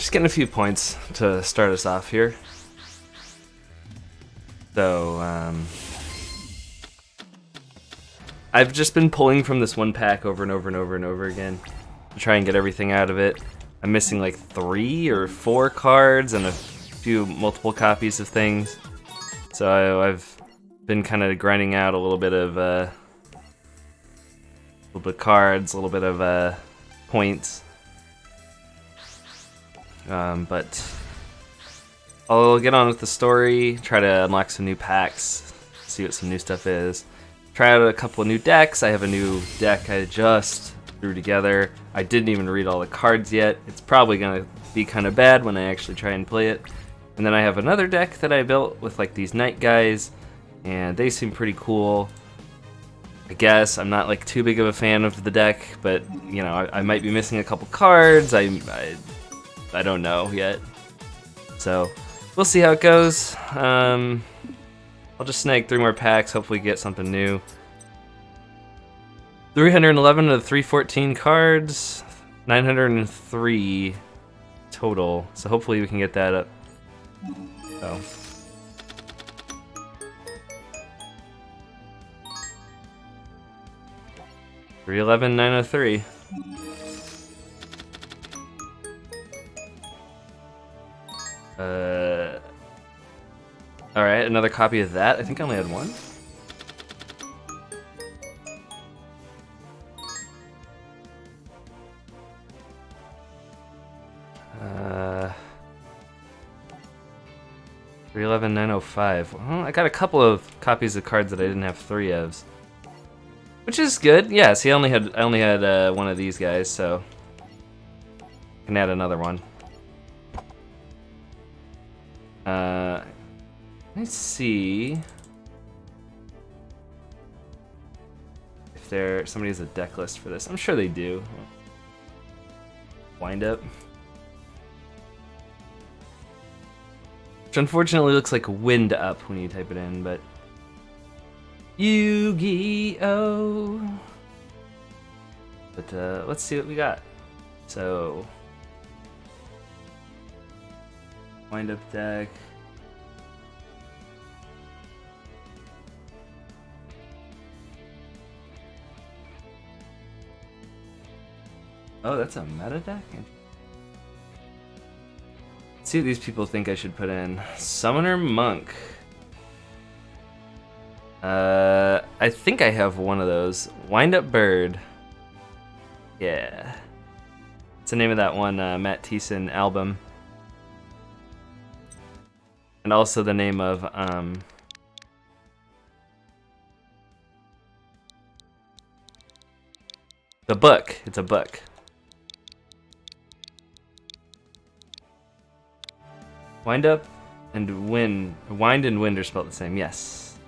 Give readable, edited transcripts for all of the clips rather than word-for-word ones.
Just getting a few points to start us off here. So, I've just been pulling from this one pack over and over and over and over again to try and get everything out of it. I'm missing like 3 or 4 cards and a few multiple copies of things. So I've been kind of grinding out a little bit of cards, a little bit of points. But I'll get on with the story, try to unlock some new packs, see what some new stuff is. Try out a couple of new decks. I have a new deck I just threw together. I didn't even read all the cards yet. It's probably gonna be kind of bad when I actually try and play it. And then I have another deck that I built with like these knight guys, and they seem pretty cool. I guess I'm not like too big of a fan of the deck, but you know, I might be missing a couple cards. I don't know yet. So we'll see how it goes. I'll just snag 3 more packs, hopefully get something new. 311 of the 314 cards, 903 total. So hopefully we can get that up. So. $311,903. Alright, another copy of that. I think I only had one. $311,905. Well, I got a couple of copies of cards that I didn't have 3 of. Which is good. Yeah, see, I only had one of these guys, so I can add another one. Let's see if somebody has a deck list for this. I'm sure they do. Wind up. Which unfortunately looks like wind up when you type it in, but Yu-Gi-Oh! But let's see what we got. So wind up deck. Oh, that's a meta deck? Let's see what these people think I should put in. Summoner Monk. I think I have one of those. Wind Up Bird. Yeah. It's the name of that one Matt Thiessen album. And also the name of the book. It's a book. Wind up and wind. Wind and wind are spelled the same. Yes.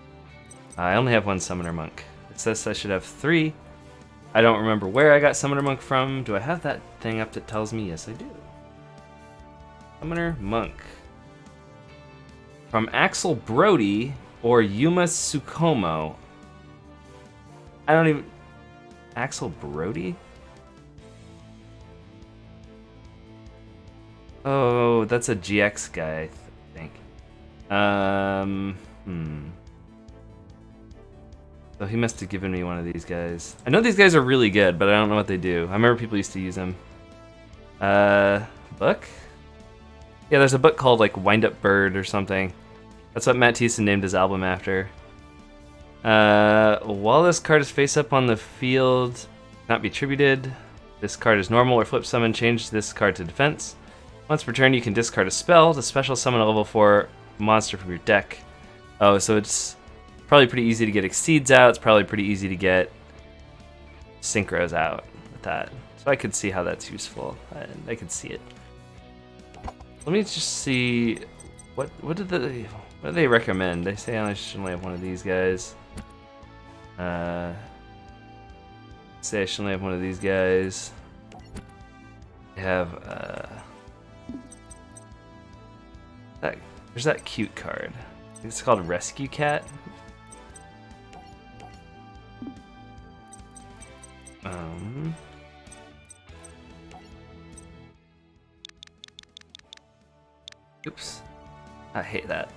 I only have one Summoner Monk. It says I should have 3. I don't remember where I got Summoner Monk from. Do I have that thing up that tells me? Yes, I do. Summoner Monk. From Axel Brody or Yuma Tsukumo. I don't even... Axel Brody? Oh, that's a GX guy, I think. So he must have given me one of these guys. I know these guys are really good, but I don't know what they do. I remember people used to use them. Book? Yeah, there's a book called like Wind Up Bird or something. That's what Matt Thiessen named his album after. While this card is face up on the field, not be tributed. This card is normal or flip summon. Change this card to defense. Once per turn, you can discard a spell to special summon a level 4 monster from your deck. Oh, so it's probably pretty easy to get Exceeds out. It's probably pretty easy to get Synchros out with that. So I could see how that's useful. I could see it. Let me just see what do they recommend? They say I should only have one of these guys. Say I should only have one of these guys. I have there's that cute card. I think it's called Rescue Cat. Oops. I hate that.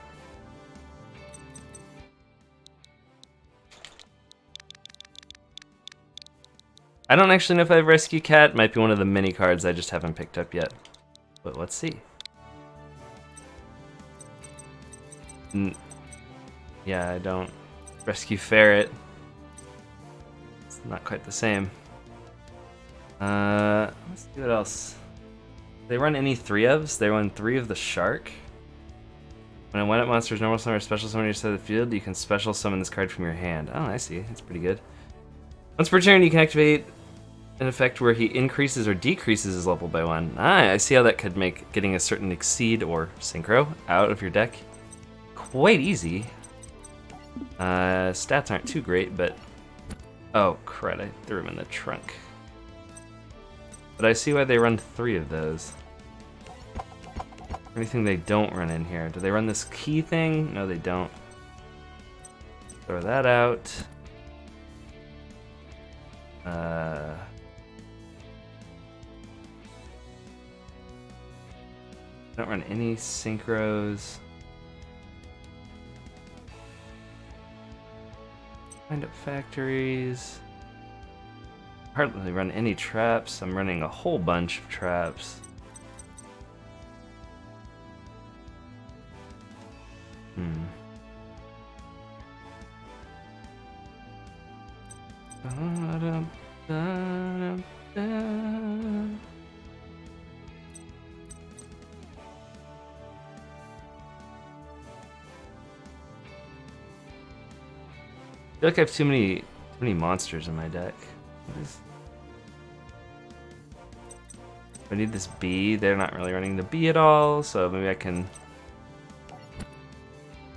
I don't actually know if I have Rescue Cat. Might be one of the mini cards I just haven't picked up yet. But let's see. Yeah, I don't. Rescue Ferret. It's not quite the same. Let's see what else. They run any 3-ofs? They run 3 of the Shark. When a one-up monster is normal summon or special summon on your side of the field, you can special summon this card from your hand. Oh, I see. That's pretty good. Once per turn, you can activate an effect where he increases or decreases his level by 1. Ah, I see how that could make getting a certain Exceed or Synchro out of your deck quite easy. Stats aren't too great, but... Oh, crud, I threw him in the trunk. But I see why they run 3 of those. Anything they don't run in here. Do they run this key thing? No, they don't. Throw that out. Don't run any synchros. Find up factories. Hardly run any traps. I'm running a whole bunch of traps. I feel like I have too many monsters in my deck. I need this bee. They're not really running the bee at all, so maybe I can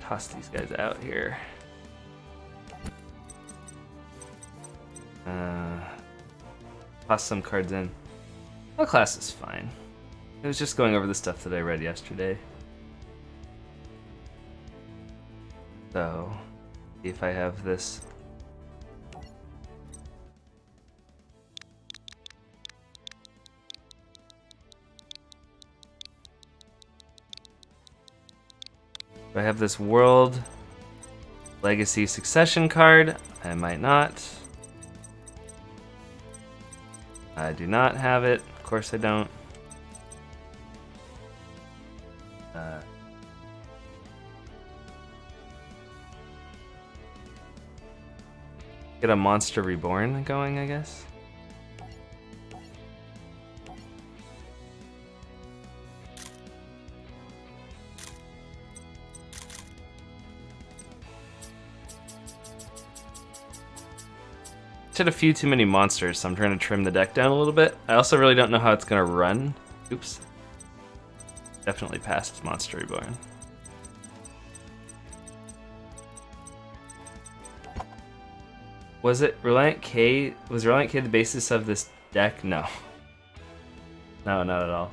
toss these guys out here. Toss some cards in. Well, class is fine. It was just going over the stuff that I read yesterday. So, see if I have this. Do I have this World Legacy Succession card? I might not. I do not have it. Of course I don't. Get a Monster Reborn going, I guess. Just had a few too many monsters, so I'm trying to trim the deck down a little bit. I also really don't know how it's gonna run. Oops. Definitely passed Monster Reborn. Was it Reliant K? Was Reliant K the basis of this deck? No. No, not at all.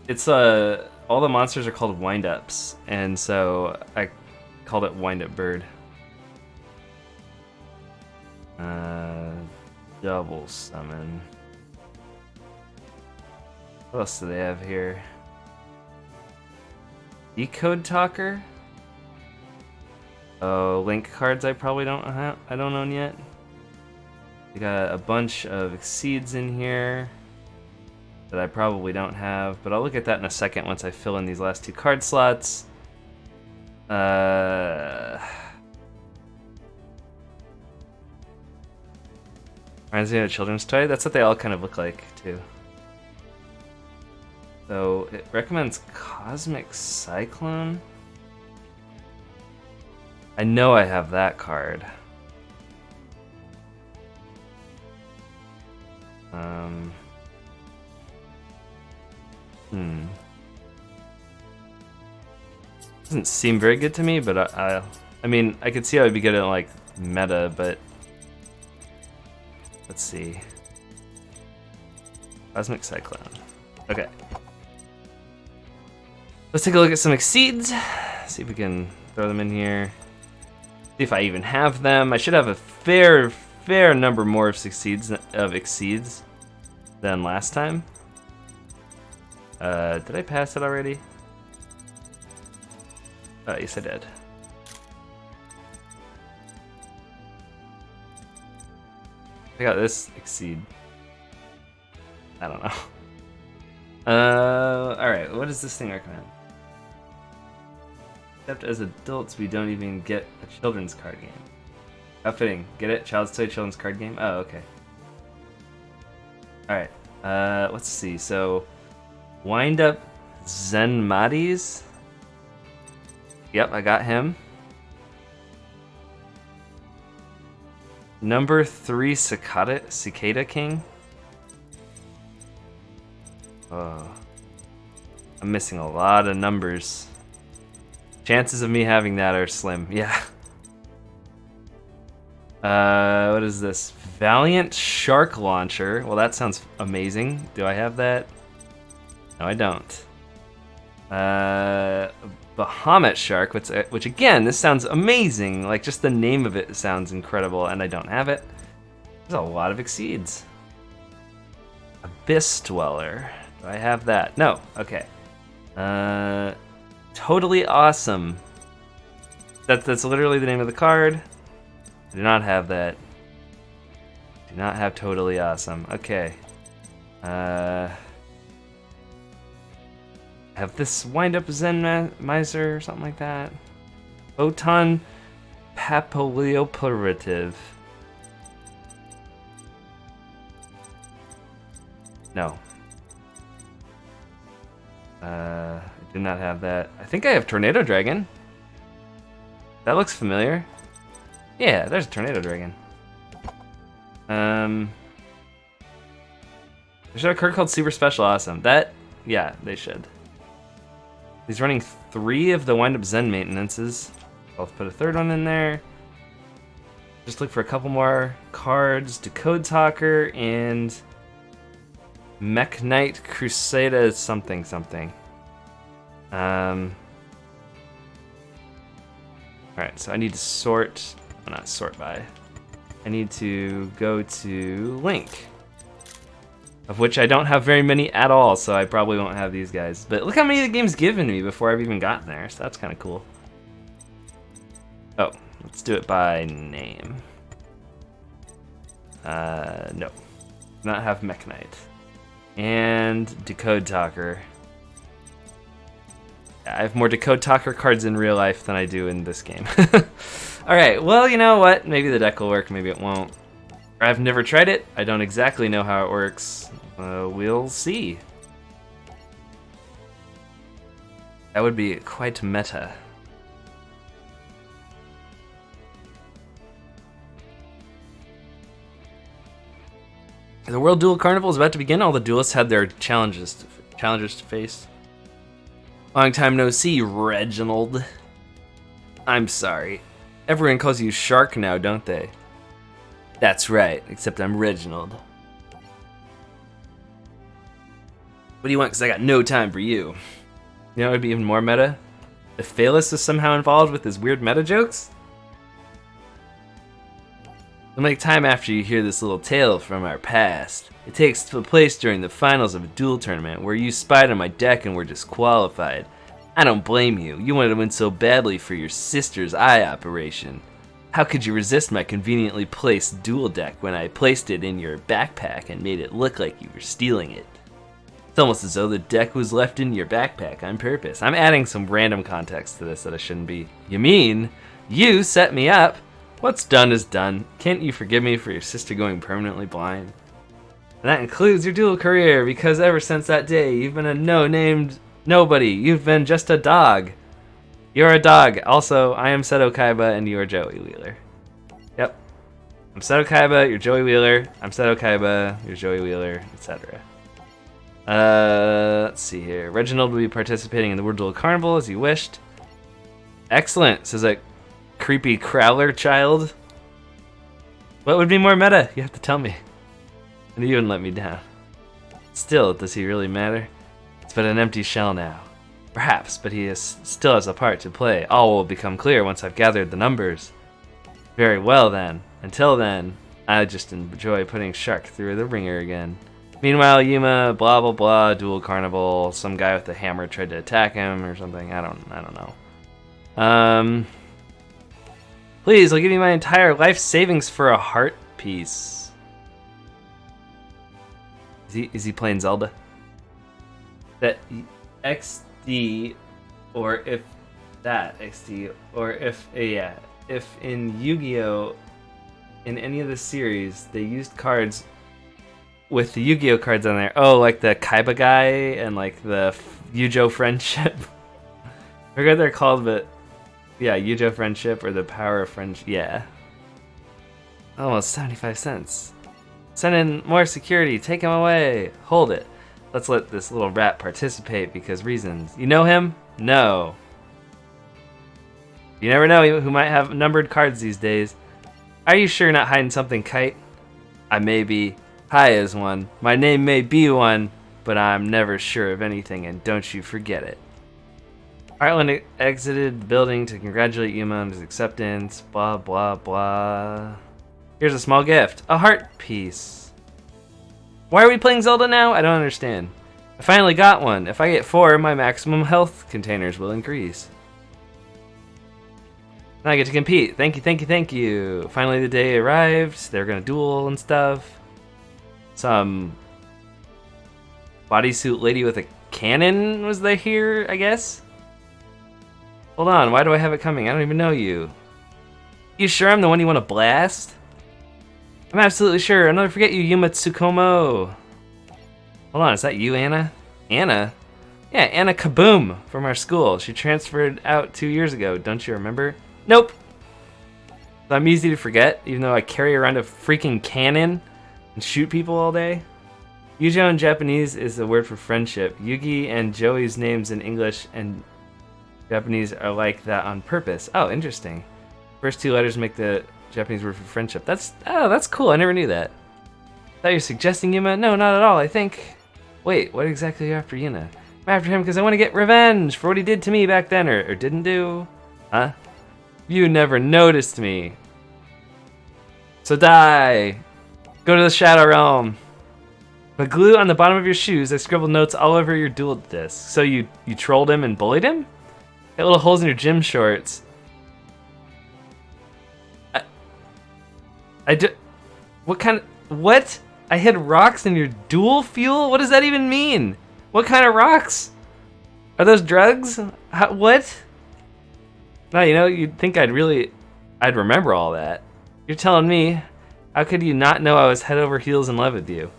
It's all the monsters are called wind-ups, and so I called it Wind-Up Bird. Double summon. What else do they have here? Decode Talker? Oh, Link cards I probably don't have. I don't own yet. We got a bunch of Exceeds in here that I probably don't have, but I'll look at that in a second once I fill in these last 2 card slots. Reminds me of a children's toy. That's what they all kind of look like, too. So, it recommends Cosmic Cyclone. I know I have that card. Doesn't seem very good to me, but I mean, I could see how I'd be good at, like, meta, but... Let's see. Cosmic Cyclone. Okay. Let's take a look at some Exceeds. See if we can throw them in here. See if I even have them. I should have a fair number more of Exceeds than last time. Did I pass it already? Oh, yes, I did. I got this exceed. I don't know. Alright, what does this thing recommend? Except as adults, we don't even get a children's card game. How fitting. Get it? Child's Toy children's card game? Oh, okay. Alright, let's see. So, Wind Up Zenmatis. Yep, I got him. Number 3 Cicada King. Oh, I'm missing a lot of numbers. Chances of me having that are slim. Yeah. What is this? Valiant Shark Launcher. Well, that sounds amazing. Do I have that? No, I don't. Bahamut Shark, which again, this sounds amazing. Like, just the name of it sounds incredible, and I don't have it. There's a lot of exceeds. Abyss Dweller. Do I have that? No. Okay. Totally Awesome. That's literally the name of the card. I do not have that. Do not have Totally Awesome. Okay. Have this Wind Up Zen Miser or something like that. Photon Papillioperative. No. I do not have that. I think I have Tornado Dragon. That looks familiar. Yeah, there's a Tornado Dragon. They should have a card called Super Special Awesome. That, yeah, they should. He's running 3 of the Wind Up Zen maintenances. I'll put a 3rd one in there. Just look for a couple more cards. Decode Talker and Mech Knight Crusader something something. Alright, so I need to sort, well, not sort by. I need to go to Link, of which I don't have very many at all, so I probably won't have these guys. But look how many the game's given me before I've even gotten there, so that's kind of cool. Oh, let's do it by name. No. Not have Mech Knight. And Decode Talker. I have more Decode Talker cards in real life than I do in this game. Alright, well, you know what? Maybe the deck will work, maybe it won't. I've never tried it. I don't exactly know how it works. We'll see. That would be quite meta. The World Duel Carnival is about to begin. All the duelists had their challenges to face. Long time no see, Reginald. I'm sorry. Everyone calls you Shark now, don't they? That's right, except I'm Reginald. What do you want? Because I got no time for you. You know what would be even more meta? If Phalus is somehow involved with his weird meta jokes? It'll make time after you hear this little tale from our past. It takes place during the finals of a duel tournament where you spied on my deck and were disqualified. I don't blame you. You wanted to win so badly for your sister's eye operation. How could you resist my conveniently placed duel deck when I placed it in your backpack and made it look like you were stealing it? It's almost as though the deck was left in your backpack on purpose. I'm adding some random context to this that I shouldn't be. You mean you set me up? What's done is done. Can't you forgive me for your sister going permanently blind? And that includes your duel career, because ever since that day, you've been a no-named nobody. You've been just a dog. You're a dog. Also, I am Seto Kaiba, and you are Joey Wheeler. Yep. I'm Seto Kaiba, you're Joey Wheeler. I'm Seto Kaiba, you're Joey Wheeler, etc. Let's see here. Reginald will be participating in the World Duel Carnival as you wished. Excellent, says a creepy Crowler child. What would be more meta? You have to tell me. And you wouldn't let me down. Still, does he really matter? It's but an empty shell now. Perhaps, but he still has a part to play. All will become clear once I've gathered the numbers. Very well then. Until then, I just enjoy putting Shark through the ringer again. Meanwhile, Yuma, blah blah blah, Duel Carnival, some guy with a hammer tried to attack him or something. I don't know. Please, I'll give you my entire life savings for a heart piece. Is he playing Zelda? That XD, or if that XD, or if yeah, if in Yu-Gi-Oh, in any of the series, they used cards with the Yu-Gi-Oh cards on there. Oh, like the Kaiba guy and like the Yugioh friendship. I forget what they're called, but yeah, Yugioh friendship or the power of friendship. Yeah. Almost 75 cents. Send in more security. Take him away. Hold it. Let's let this little rat participate because reasons. You know him? No. You never know who might have numbered cards these days. Are you sure you're not hiding something, Kite? I may be high as one. My name may be one, but I'm never sure of anything, and don't you forget it. Heartland exited the building to congratulate Yuma on his acceptance. Blah, blah, blah. Here's a small gift. A heart piece. Why are we playing Zelda now? I don't understand. I finally got one. If I get 4, my maximum health containers will increase. Now I get to compete. Thank you, thank you, thank you. Finally the day arrived. They're gonna duel and stuff. Some bodysuit lady with a cannon was there here, I guess? Hold on, why do I have it coming? I don't even know you. You sure I'm the one you want to blast? I'm absolutely sure. I'll never forget you, Yuma Tsukumo. Hold on, is that you, Anna? Anna? Yeah, Anna Kaboom from our school. She transferred out 2 years ago. Don't you remember? Nope. So I'm easy to forget, even though I carry around a freaking cannon and shoot people all day. Yugioh in Japanese is the word for friendship. Yugi and Joey's names in English and Japanese are like that on purpose. Oh, interesting. First 2 letters make the Japanese word for friendship. That's cool. I never knew that. Thought you're suggesting Yuma? No, not at all. I think. Wait, what exactly are you after Yuna? I'm after him because I want to get revenge for what he did to me back then, or didn't do. Huh? You never noticed me. So die. Go to the Shadow Realm. With glue on the bottom of your shoes, I scribbled notes all over your duel disc. So you trolled him and bullied him? Got little holes in your gym shorts. What? I hid rocks in your dual fuel? What does that even mean? What kind of rocks? Are those drugs? What? No, you know, you'd think I'd remember all that. You're telling me, how could you not know I was head over heels in love with you?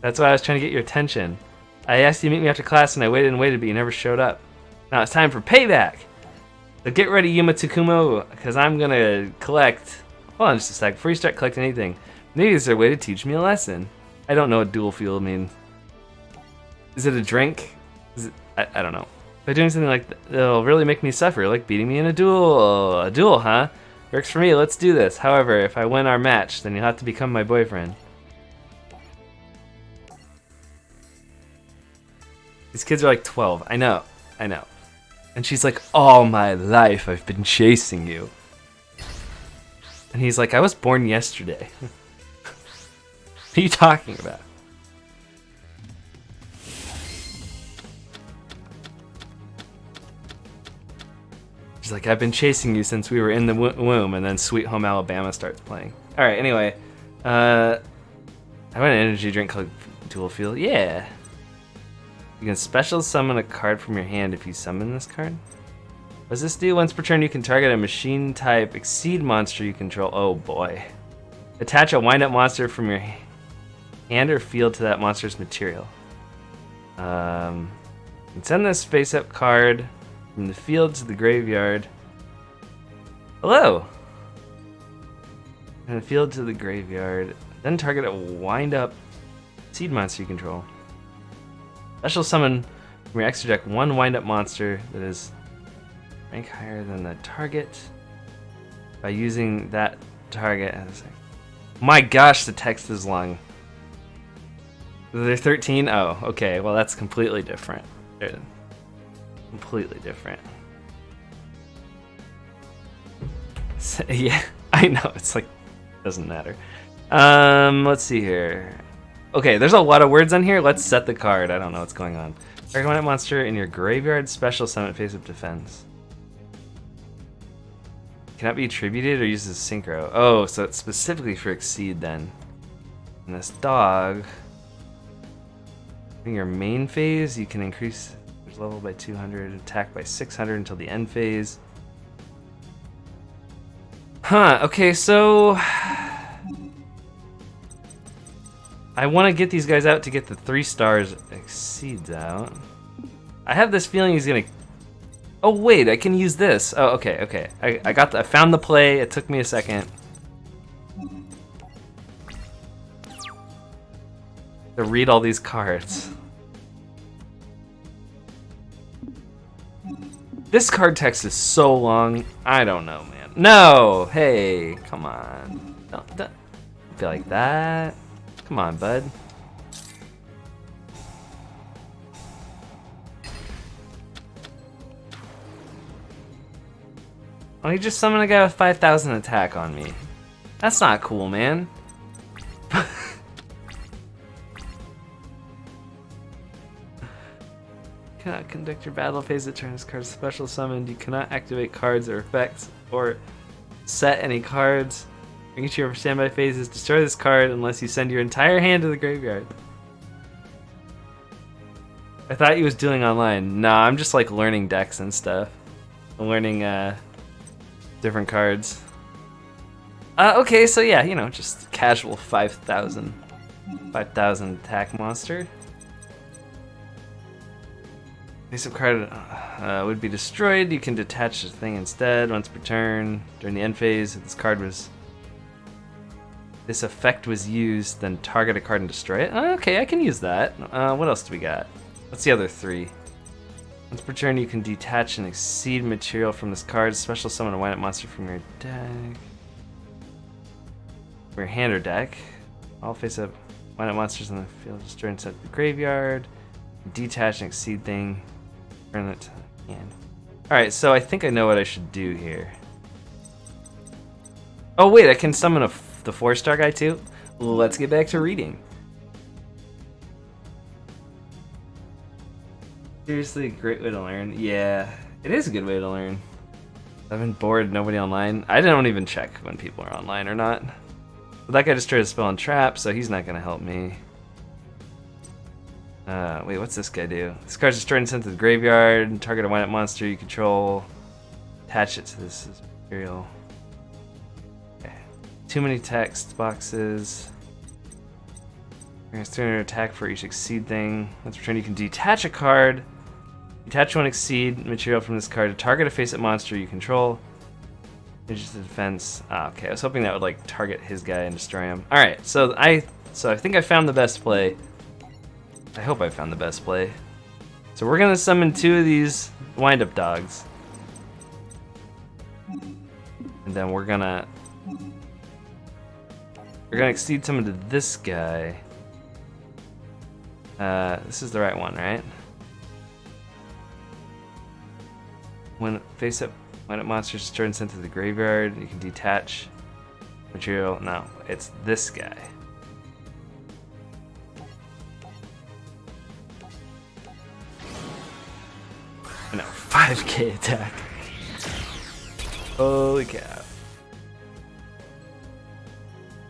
That's why I was trying to get your attention. I asked you to meet me after class and I waited and waited, but you never showed up. Now it's time for payback. So get ready, Yuma Tsukumo, because I'm gonna collect. Hold on just a sec. Before you start collecting anything, maybe there's a way to teach me a lesson. I don't know what dual fuel means. Is it a drink? I don't know. By doing something like that, it'll really make me suffer, like beating me in a duel. A duel, huh? Works for me. Let's do this. However, if I win our match, then you'll have to become my boyfriend. These kids are like 12. I know. And she's like, all my life I've been chasing you. And he's like, I was born yesterday. What are you talking about? She's like, I've been chasing you since we were in the womb. And then Sweet Home Alabama starts playing. Alright, anyway. I want an energy drink called Dual Fuel. Yeah. You can special summon a card from your hand if you summon this card. What does this do? Once per turn, you can target a machine type Exceed monster you control. Oh boy. Attach a wind up monster from your hand or field to that monster's material. You can send this face up card from the field to the graveyard. Hello! From the field to the graveyard. Then target a wind up seed monster you control. Special summon from your extra deck one wind up monster that is rank higher than the target by using that target as a... My gosh, the text is long. They're 13? Oh, okay. Well, that's completely different. Completely different. So, yeah, I know. It's like, doesn't matter. Let's see here. Okay, there's a lot of words on here. Let's set the card. I don't know what's going on. Target one monster in your graveyard special summon face up defense. Cannot be attributed or used as synchro. Oh, so it's specifically for exceed then. And this dog, in your main phase, you can increase his level by 200, attack by 600 until the end phase. Huh, okay, so I want to get these guys out to get the 3 stars exceeds out. I have this feeling he's gonna. Oh wait, I can use this. Oh, okay. I found the play. It took me a second. To read all these cards. This card text is so long. I don't know, man. No, hey, come on. Don't feel like that. Come on, bud. Oh, he just summoned a guy with 5,000 attack on me. That's not cool, man. Cannot conduct your battle phase at turn. This card is special summoned. You cannot activate cards or effects or set any cards. Bring it to your standby phases. Destroy this card unless you send your entire hand to the graveyard. I thought he was doing online. Nah, I'm just like learning decks and stuff. I'm learning different cards. Okay, so yeah, you know, just casual 5,000 attack monster. Face-up card would be destroyed. You can detach the thing instead once per turn. During the end phase, if this effect was used, then target a card and destroy it. Okay, I can use that. What else do we got? What's the other 3? Once per turn, you can detach and exceed material from this card. Special summon a wind-up monster from your deck. From your hand or deck. All face-up wind-up monsters in the field destroy and set to the graveyard. Detach and exceed thing. Turn it to the hand. Alright, so I think I know what I should do here. Oh wait, I can summon the 4-star guy too? Let's get back to reading. Seriously, a great way to learn. Yeah, it is a good way to learn. I've been bored, nobody online. I don't even check when people are online or not. But that guy destroyed a spell and trap, so he's not gonna help me. Wait, what's this guy do? This card's destroyed and sent to the graveyard. Target a wind-up monster you control. Attach it to this material. Okay. Too many text boxes. There's 300 attack for each exceed thing. Once per turn, you can detach a card. Detach one exceed material from this card to target a face-up monster you control. It's the defense. Okay, I was hoping that would like target his guy and destroy him. All right, so I think I found the best play. I hope I found the best play. So we're gonna summon 2 of these wind-up dogs, and then we're gonna exceed summon to this guy. This is the right one, right? When face-up wind-up monsters destroyed and sent to the graveyard, you can detach material. No, it's this guy. No, 5k attack. Holy cow.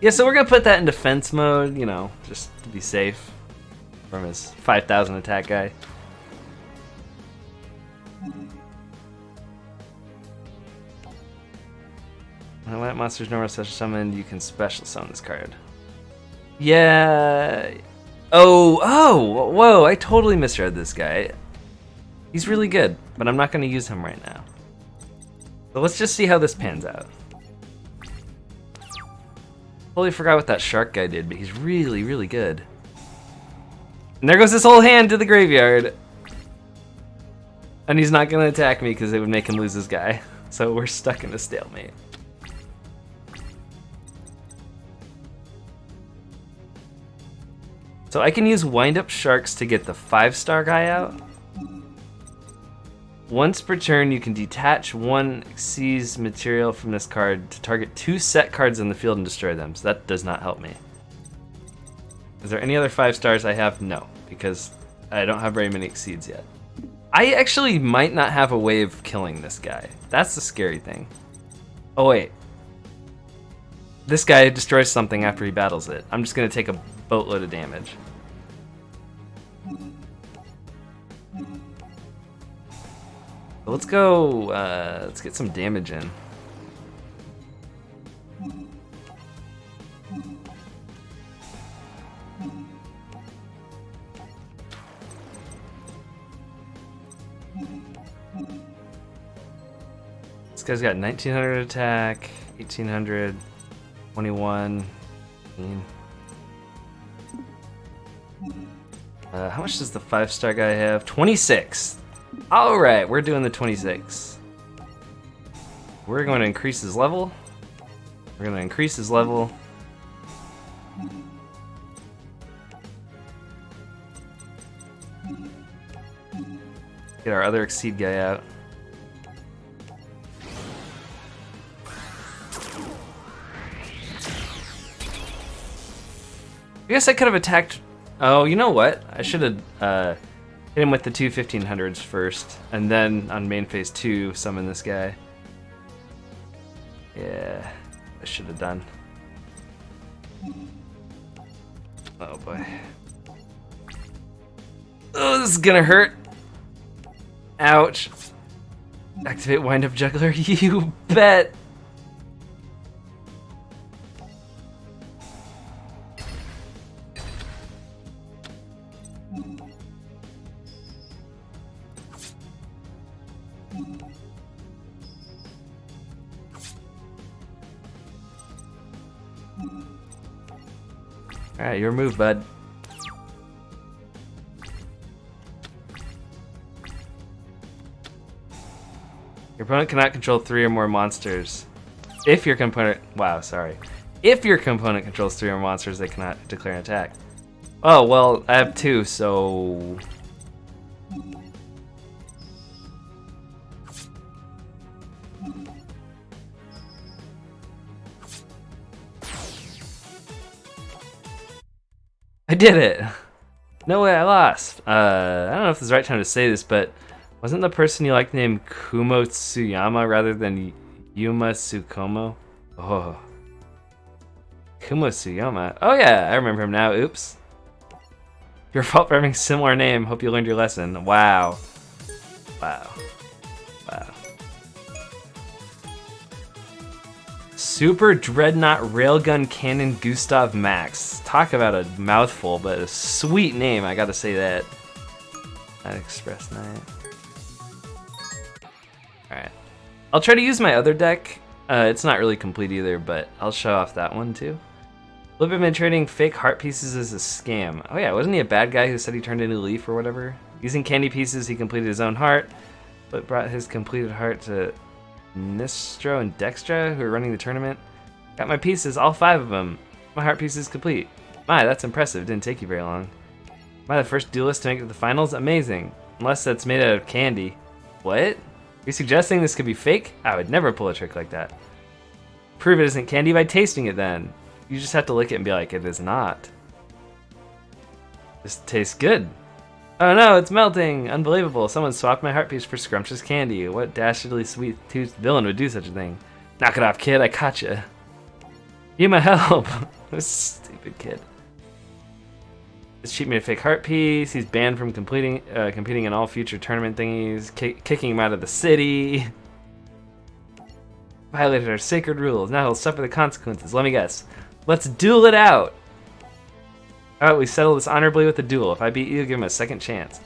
Yeah, so we're gonna put that in defense mode, you know, just to be safe from his 5,000 attack guy. When that monster's normal special summoned, you can special summon this card. Yeah. Oh, whoa, I totally misread this guy. He's really good, but I'm not going to use him right now. So let's just see how this pans out. Totally forgot what that shark guy did, but he's really, really good. And there goes his whole hand to the graveyard. And he's not going to attack me because it would make him lose his guy. So we're stuck in a stalemate. So I can use wind-up sharks to get the 5-star guy out. Once per turn, you can detach one Xyz material from this card to target 2 set cards in the field and destroy them. So that does not help me. Is there any other 5-stars I have? No, because I don't have very many Xyz yet. I actually might not have a way of killing this guy. That's the scary thing. Oh wait. This guy destroys something after he battles it. I'm just gonna take a boatload of damage. Let's go, let's get some damage in. This guy's got 1900 attack, 1800, 21, 15. How much does the 5-star guy have? 26. All right, we're doing the 26. We're going to increase his level. We're going to increase his level. Get our other Exceed guy out. I guess I could have attacked. Oh, you know what? I should have hit him with the two 1500s first, and then on main phase 2, summon this guy. Yeah, I should have done. Oh boy. Oh, this is gonna hurt. Ouch. Activate Wind Up Juggler, you bet. Alright, your move, bud. Your opponent cannot control 3 or more monsters. If your component... Wow, sorry. If your component controls 3 or more monsters, they cannot declare an attack. Oh, well, I have 2, so... I did it! No way, I lost. I don't know if this is the right time to say this, but wasn't the person you liked named Kumo Tsuyama rather than Yuma Tsukomo? Oh. Kumo Tsuyama. Oh yeah, I remember him now. Oops. Your fault for having a similar name. Hope you learned your lesson. Wow. Wow. Wow. Super Dreadnought Railgun Cannon Gustav Max. Talk about a mouthful, but a sweet name, I gotta say that. Night Express Night. Alright. I'll try to use my other deck. It's not really complete either, but I'll show off that one too. Flip been trading fake heart pieces as a scam. Oh yeah, wasn't he a bad guy who said he turned into a leaf or whatever? Using candy pieces, he completed his own heart, but brought his completed heart to Nistro and Dextra, who are running the tournament. Got my pieces, all 5 of them. My heart piece is complete. My, that's impressive. Didn't take you very long. Am I the first duelist to make it to the finals? Amazing. Unless that's made out of candy. What? Are you suggesting this could be fake? I would never pull a trick like that. Prove it isn't candy by tasting it then. You just have to lick it and be like, it is not. This tastes good. Oh no, it's melting! Unbelievable. Someone swapped my heart piece for scrumptious candy. What dastardly sweet-toothed villain would do such a thing? Knock it off, kid. I caught you. Need my help. This stupid kid. This cheat made a fake heart piece. He's banned from competing in all future tournament thingies. Kicking him out of the city. Violated our sacred rules. Now he'll suffer the consequences. Let me guess. Let's duel it out. How about we settle this honorably with a duel? If I beat you, give him a second chance.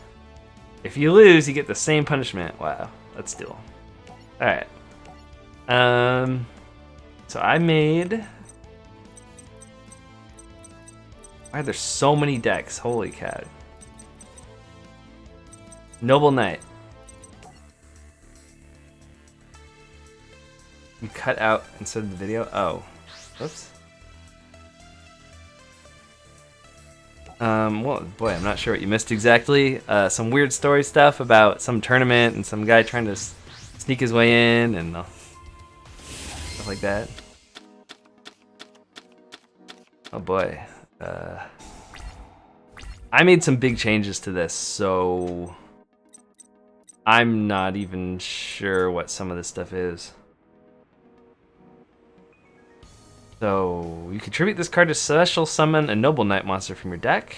If you lose, you get the same punishment. Wow. Let's duel. Alright. So I made... Why are there so many decks? Holy cow. Noble Knight. You cut out instead of the video? Oh. Whoops. Well, boy, I'm not sure what you missed exactly. Some weird story stuff about some tournament and some guy trying to sneak his way in and stuff like that. Oh boy. I made some big changes to this, so I'm not even sure what some of this stuff is. So you contribute this card to special summon a Noble Knight monster from your deck.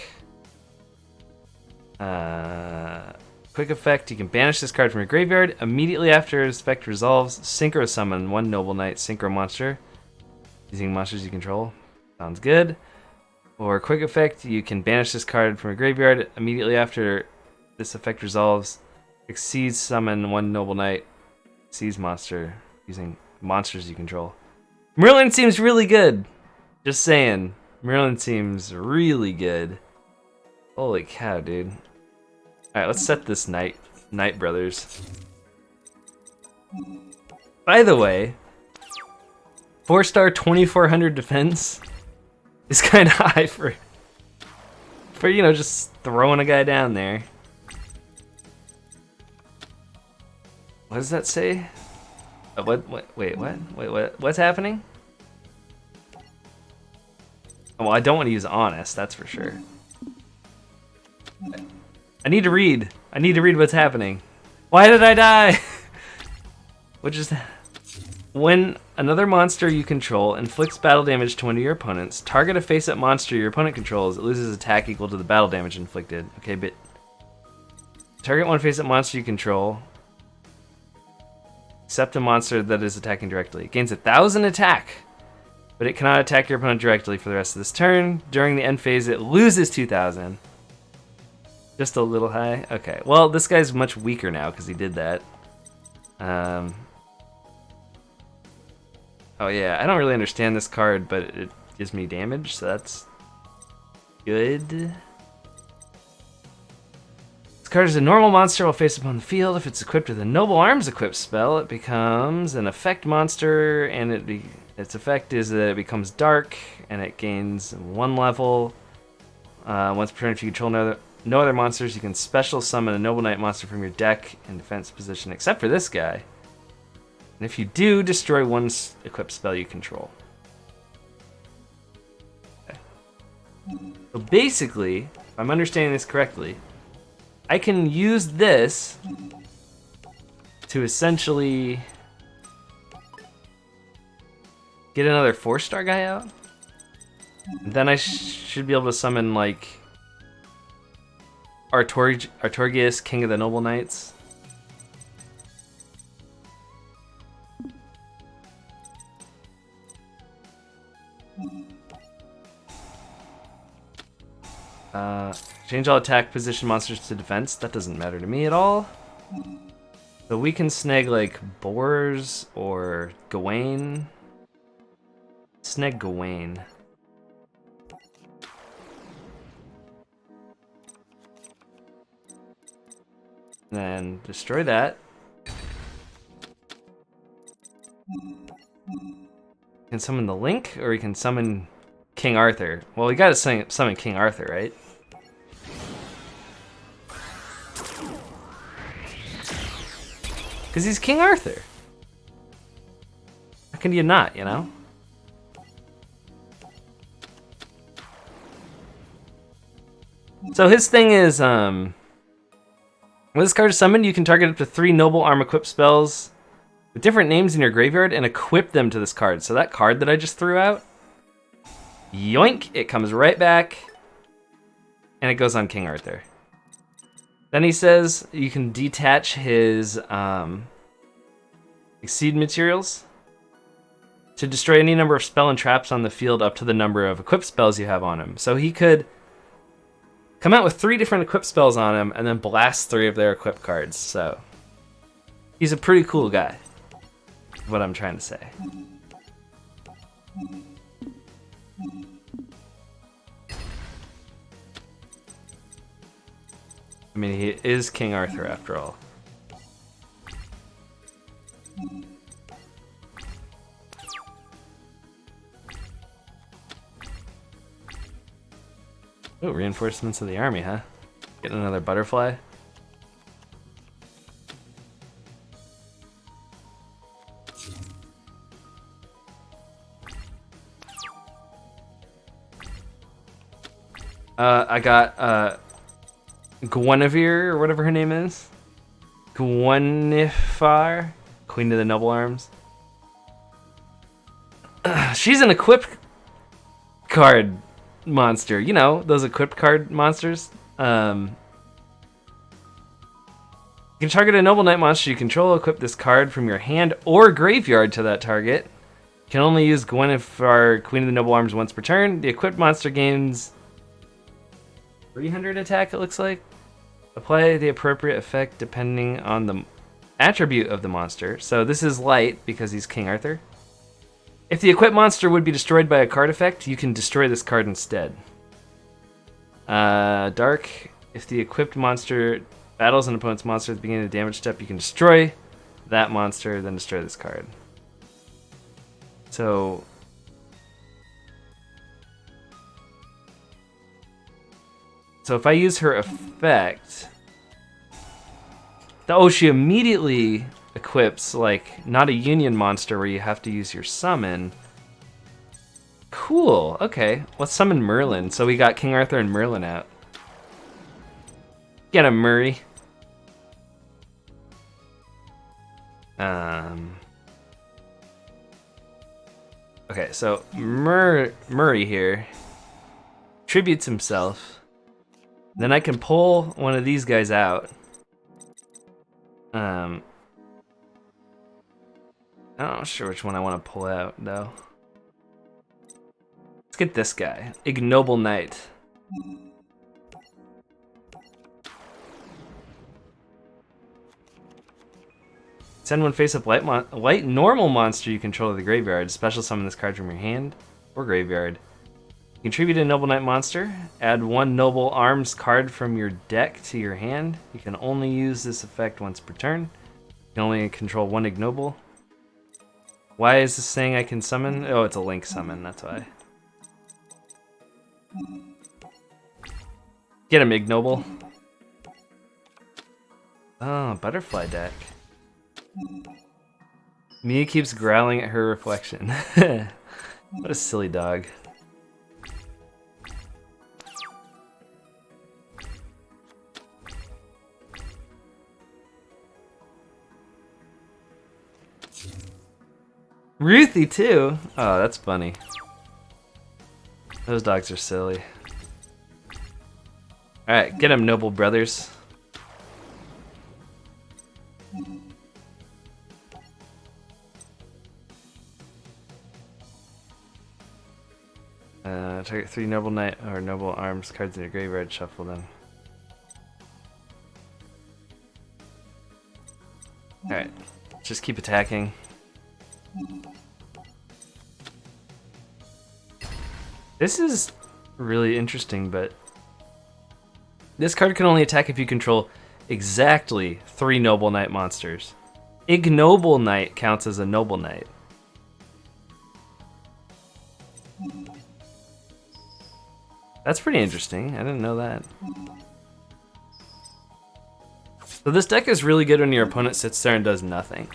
Quick effect, you can banish this card from your graveyard. Immediately after its effect resolves, synchro summon one Noble Knight synchro monster using monsters you control. Sounds good. Or quick effect, you can banish this card from your graveyard. Immediately after this effect resolves, exceeds summon one Noble Knight Seize monster using monsters you control. Merlin seems really good. Just saying. Merlin seems really good. Holy cow, dude. Alright, let's set this Knight Brothers. By the way, 4-star 2400 defense is kind of high for you know, just throwing a guy down there. What does that say? Wait, what's happening? Oh, well, I don't want to use honest, that's for sure. I need to read what's happening. Why did I die? Which is when another monster you control inflicts battle damage to one of your opponents, target a face-up monster your opponent controls, it loses attack equal to the battle damage inflicted. Okay, but target one face-up monster you control, except a monster that is attacking directly. It gains 1,000 attack, but it cannot attack your opponent directly for the rest of this turn. During the end phase, it loses 2,000. Just a little high? Okay, well, this guy's much weaker now because he did that. Oh yeah, I don't really understand this card, but it gives me damage, so that's good. This card is a normal monster while face up on the field. If it's equipped with a Noble Arms equipped spell, it becomes an effect monster, and its effect is that it becomes dark, and it gains 1 level. Once per turn, if you control no other monsters, you can special summon a Noble Knight monster from your deck in defense position, except for this guy. And if you do, destroy one equipped spell you control. Okay. So basically, if I'm understanding this correctly, I can use this to essentially get another 4-star guy out. And then I should be able to summon, like, Artorius, King of the Noble Knights. Change all attack position monsters to defense. That doesn't matter to me at all. So we can snag like Boars or Gawain. Snag Gawain. Then destroy that. You can summon the Link, or you can summon King Arthur. Well, we gotta summon King Arthur, right? Because he's King Arthur. How can you not, you know? So his thing is, when this card is summoned, you can target up to 3 Noble Arm equipped spells with different names in your graveyard and equip them to this card. So that card that I just threw out, yoink, it comes right back, and it goes on King Arthur. Then he says you can detach his Exceed materials to destroy any number of spell and traps on the field up to the number of equipped spells you have on him. So he could come out with 3 different equipped spells on him and then blast 3 of their equipped cards. So he's a pretty cool guy, is what I'm trying to say. I mean, he is King Arthur after all. Oh, reinforcements of the army, huh? Getting another butterfly. I got Guinevere, or whatever her name is. Guinevere, Queen of the Noble Arms. She's an equip card monster. You know, those equipped card monsters. You can target a Noble Knight monster you control, equip this card from your hand or graveyard to that target. You can only use Gwenevere, Queen of the Noble Arms, once per turn. The equipped monster gains 300 attack, it looks like. Apply the appropriate effect depending on the attribute of the monster. So this is light because he's King Arthur. If the equipped monster would be destroyed by a card effect, you can destroy this card instead. Dark. If the equipped monster battles an opponent's monster at the beginning of the damage step, you can destroy that monster, then destroy this card. So if I use her effect, she immediately equips, like, not a union monster where you have to use your summon. Cool, okay. Let's summon Merlin. So we got King Arthur and Merlin out. Get him, Murray. Okay, so Murray here tributes himself. Then I can pull one of these guys out. I'm not sure which one I want to pull out, though. Let's get this guy, Ignoble Knight. Send one face-up light normal monster you control to the graveyard. Special summon this card from your hand or graveyard. Contribute a Noble Knight monster. Add one Noble Arms card from your deck to your hand. You can only use this effect once per turn. You can only control one Ignoble. Why is this saying I can summon? Oh, it's a link summon, that's why. Get him, Ignoble. Oh, butterfly deck. Mia keeps growling at her reflection. What a silly dog. Ruthie too? Oh, that's funny. Those dogs are silly. Alright, get him, noble brothers. Target 3 Noble Knight or Noble Arms cards in your graveyard, shuffle them. Alright, just keep attacking. This is really interesting, but this card can only attack if you control exactly 3 Noble Knight monsters. Ignoble Knight counts as a Noble Knight. That's pretty interesting. I didn't know that. So this deck is really good when your opponent sits there and does nothing.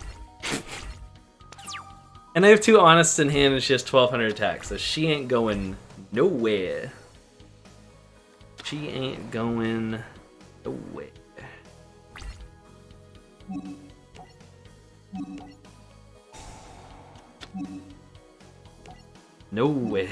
And I have 2 Honest in hand and she has 1200 attack, so she ain't going nowhere. She ain't going nowhere. Nowhere.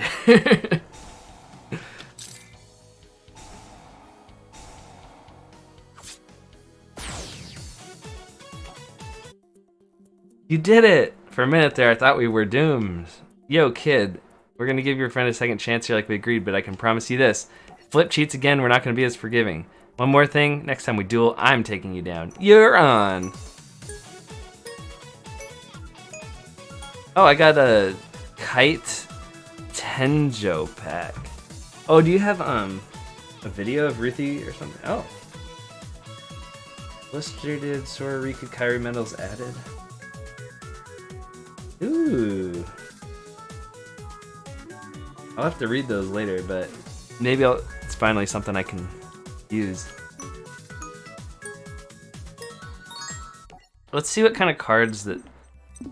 You did it! For a minute there, I thought we were doomed. Yo, kid, we're gonna give your friend a second chance here like we agreed, but I can promise you this. If Flip cheats again, we're not gonna be as forgiving. One more thing, next time we duel, I'm taking you down. You're on! Oh, I got a Kite Tenjo pack. Oh, do you have a video of Ruthie or something? Oh. Illustrated Sora Riku Kairi medals added. Ooh. I'll have to read those later, but maybe it's finally something I can use. Let's see what kind of cards that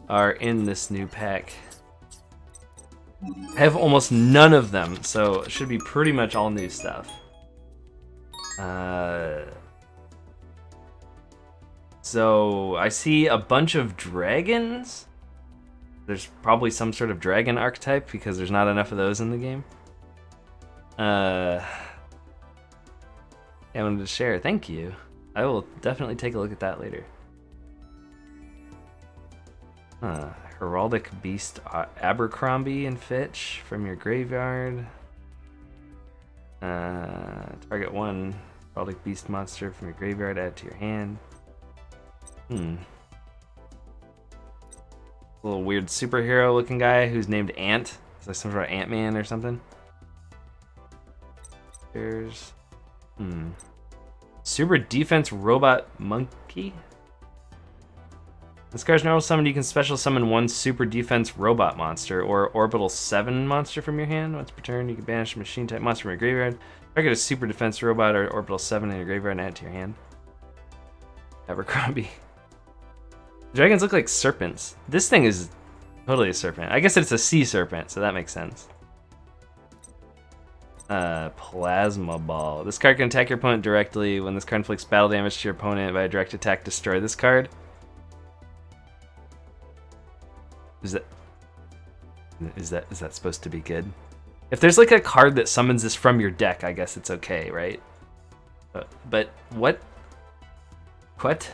are in this new pack. I have almost none of them, so it should be pretty much all new stuff. So I see a bunch of dragons. There's probably some sort of dragon archetype because there's not enough of those in the game. Yeah, I wanted to share. Thank you. I will definitely take a look at that later. Heraldic Beast Abercrombie and Fitch from your graveyard. Target one Heraldic Beast monster from your graveyard, add to your hand. A little weird superhero looking guy who's named Ant. Is that some sort of Ant-Man or something? There's Super Defense Robot Monkey. This card's normal summon. You can special summon one Super Defense Robot monster or Orbital 7 monster from your hand. Once per turn, you can banish a machine type monster from your graveyard. Target a Super Defense Robot or Orbital 7 in your graveyard and add it to your hand. Abercrombie. Dragons look like serpents. This thing is totally a serpent. I guess it's a sea serpent, so that makes sense. Plasma Ball. This card can attack your opponent directly. When this card inflicts battle damage to your opponent by a direct attack, destroy this card. Is that supposed to be good? If there's like a card that summons this from your deck, I guess it's okay, right? But what? What?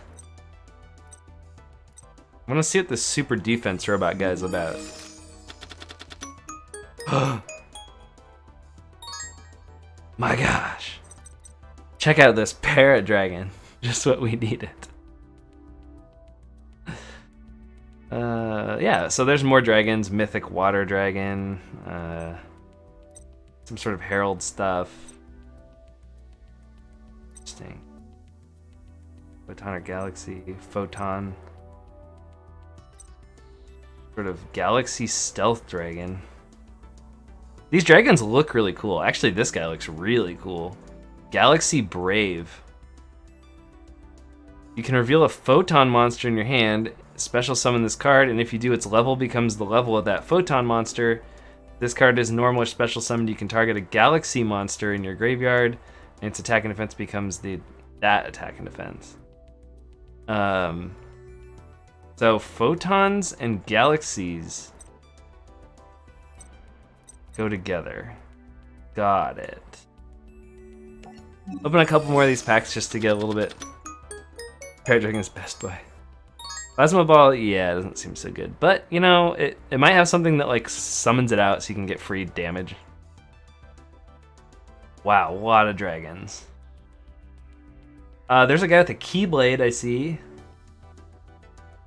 I want to see what this Super Defense Robot guy is about. My gosh. Check out this Parrot Dragon. Just what we needed. Yeah, so there's more dragons. Mythic Water Dragon. Some sort of Herald stuff. Interesting. Photon or Galaxy. Photon. Sort of Galaxy Stealth Dragon. These dragons look really cool. Actually, this guy looks really cool. Galaxy Brave. You can reveal a Photon monster in your hand, special summon this card, and if you do, its level becomes the level of that Photon monster. This card is normal or special summoned. You can target a Galaxy monster in your graveyard, and its attack and defense becomes that attack and defense. So Photons and Galaxies go together. Got it. Open a couple more of these packs just to get a little bit. Parrot Dragon's Best Boy. Plasma Ball, yeah, it doesn't seem so good. But, you know, it might have something that, like, summons it out so you can get free damage. Wow, a lot of dragons. There's a guy with a Keyblade, I see.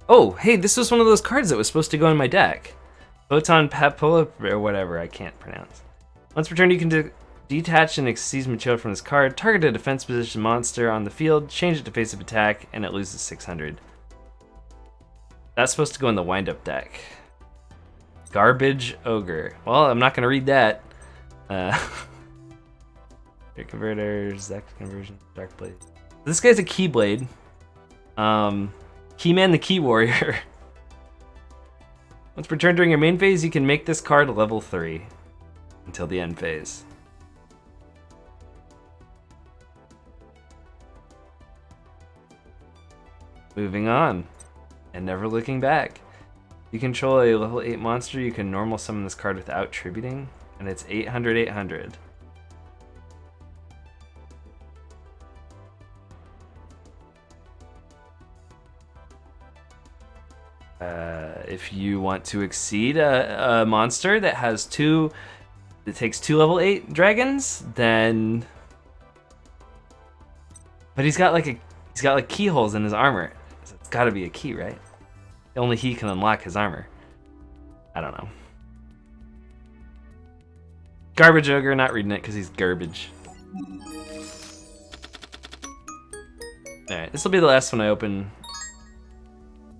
Oh, hey, this was one of those cards that was supposed to go in my deck. Photon Papola, or whatever, I can't pronounce. Once per turn, you can detach and seize material from this card, target a defense position monster on the field, change it to face up attack, and it loses 600. That's supposed to go in the wind-up deck. Garbage Ogre. Well, I'm not going to read that. Converter, Zexal conversion, Dark Blade. This guy's a Keyblade. Keyman the Key Warrior. Once per turn during your main phase, you can make this card level 3 until the end phase. Moving on, and never looking back. You control a level 8 monster, you can normal summon this card without tributing, and it's 800, 800. If you want to exceed a monster that has that takes 2 level 8 dragons, then. But he's got like keyholes in his armor. So it's got to be a key, right? Only he can unlock his armor. I don't know. Garbage Ogre, not reading it because he's garbage. Alright, this will be the last one I open.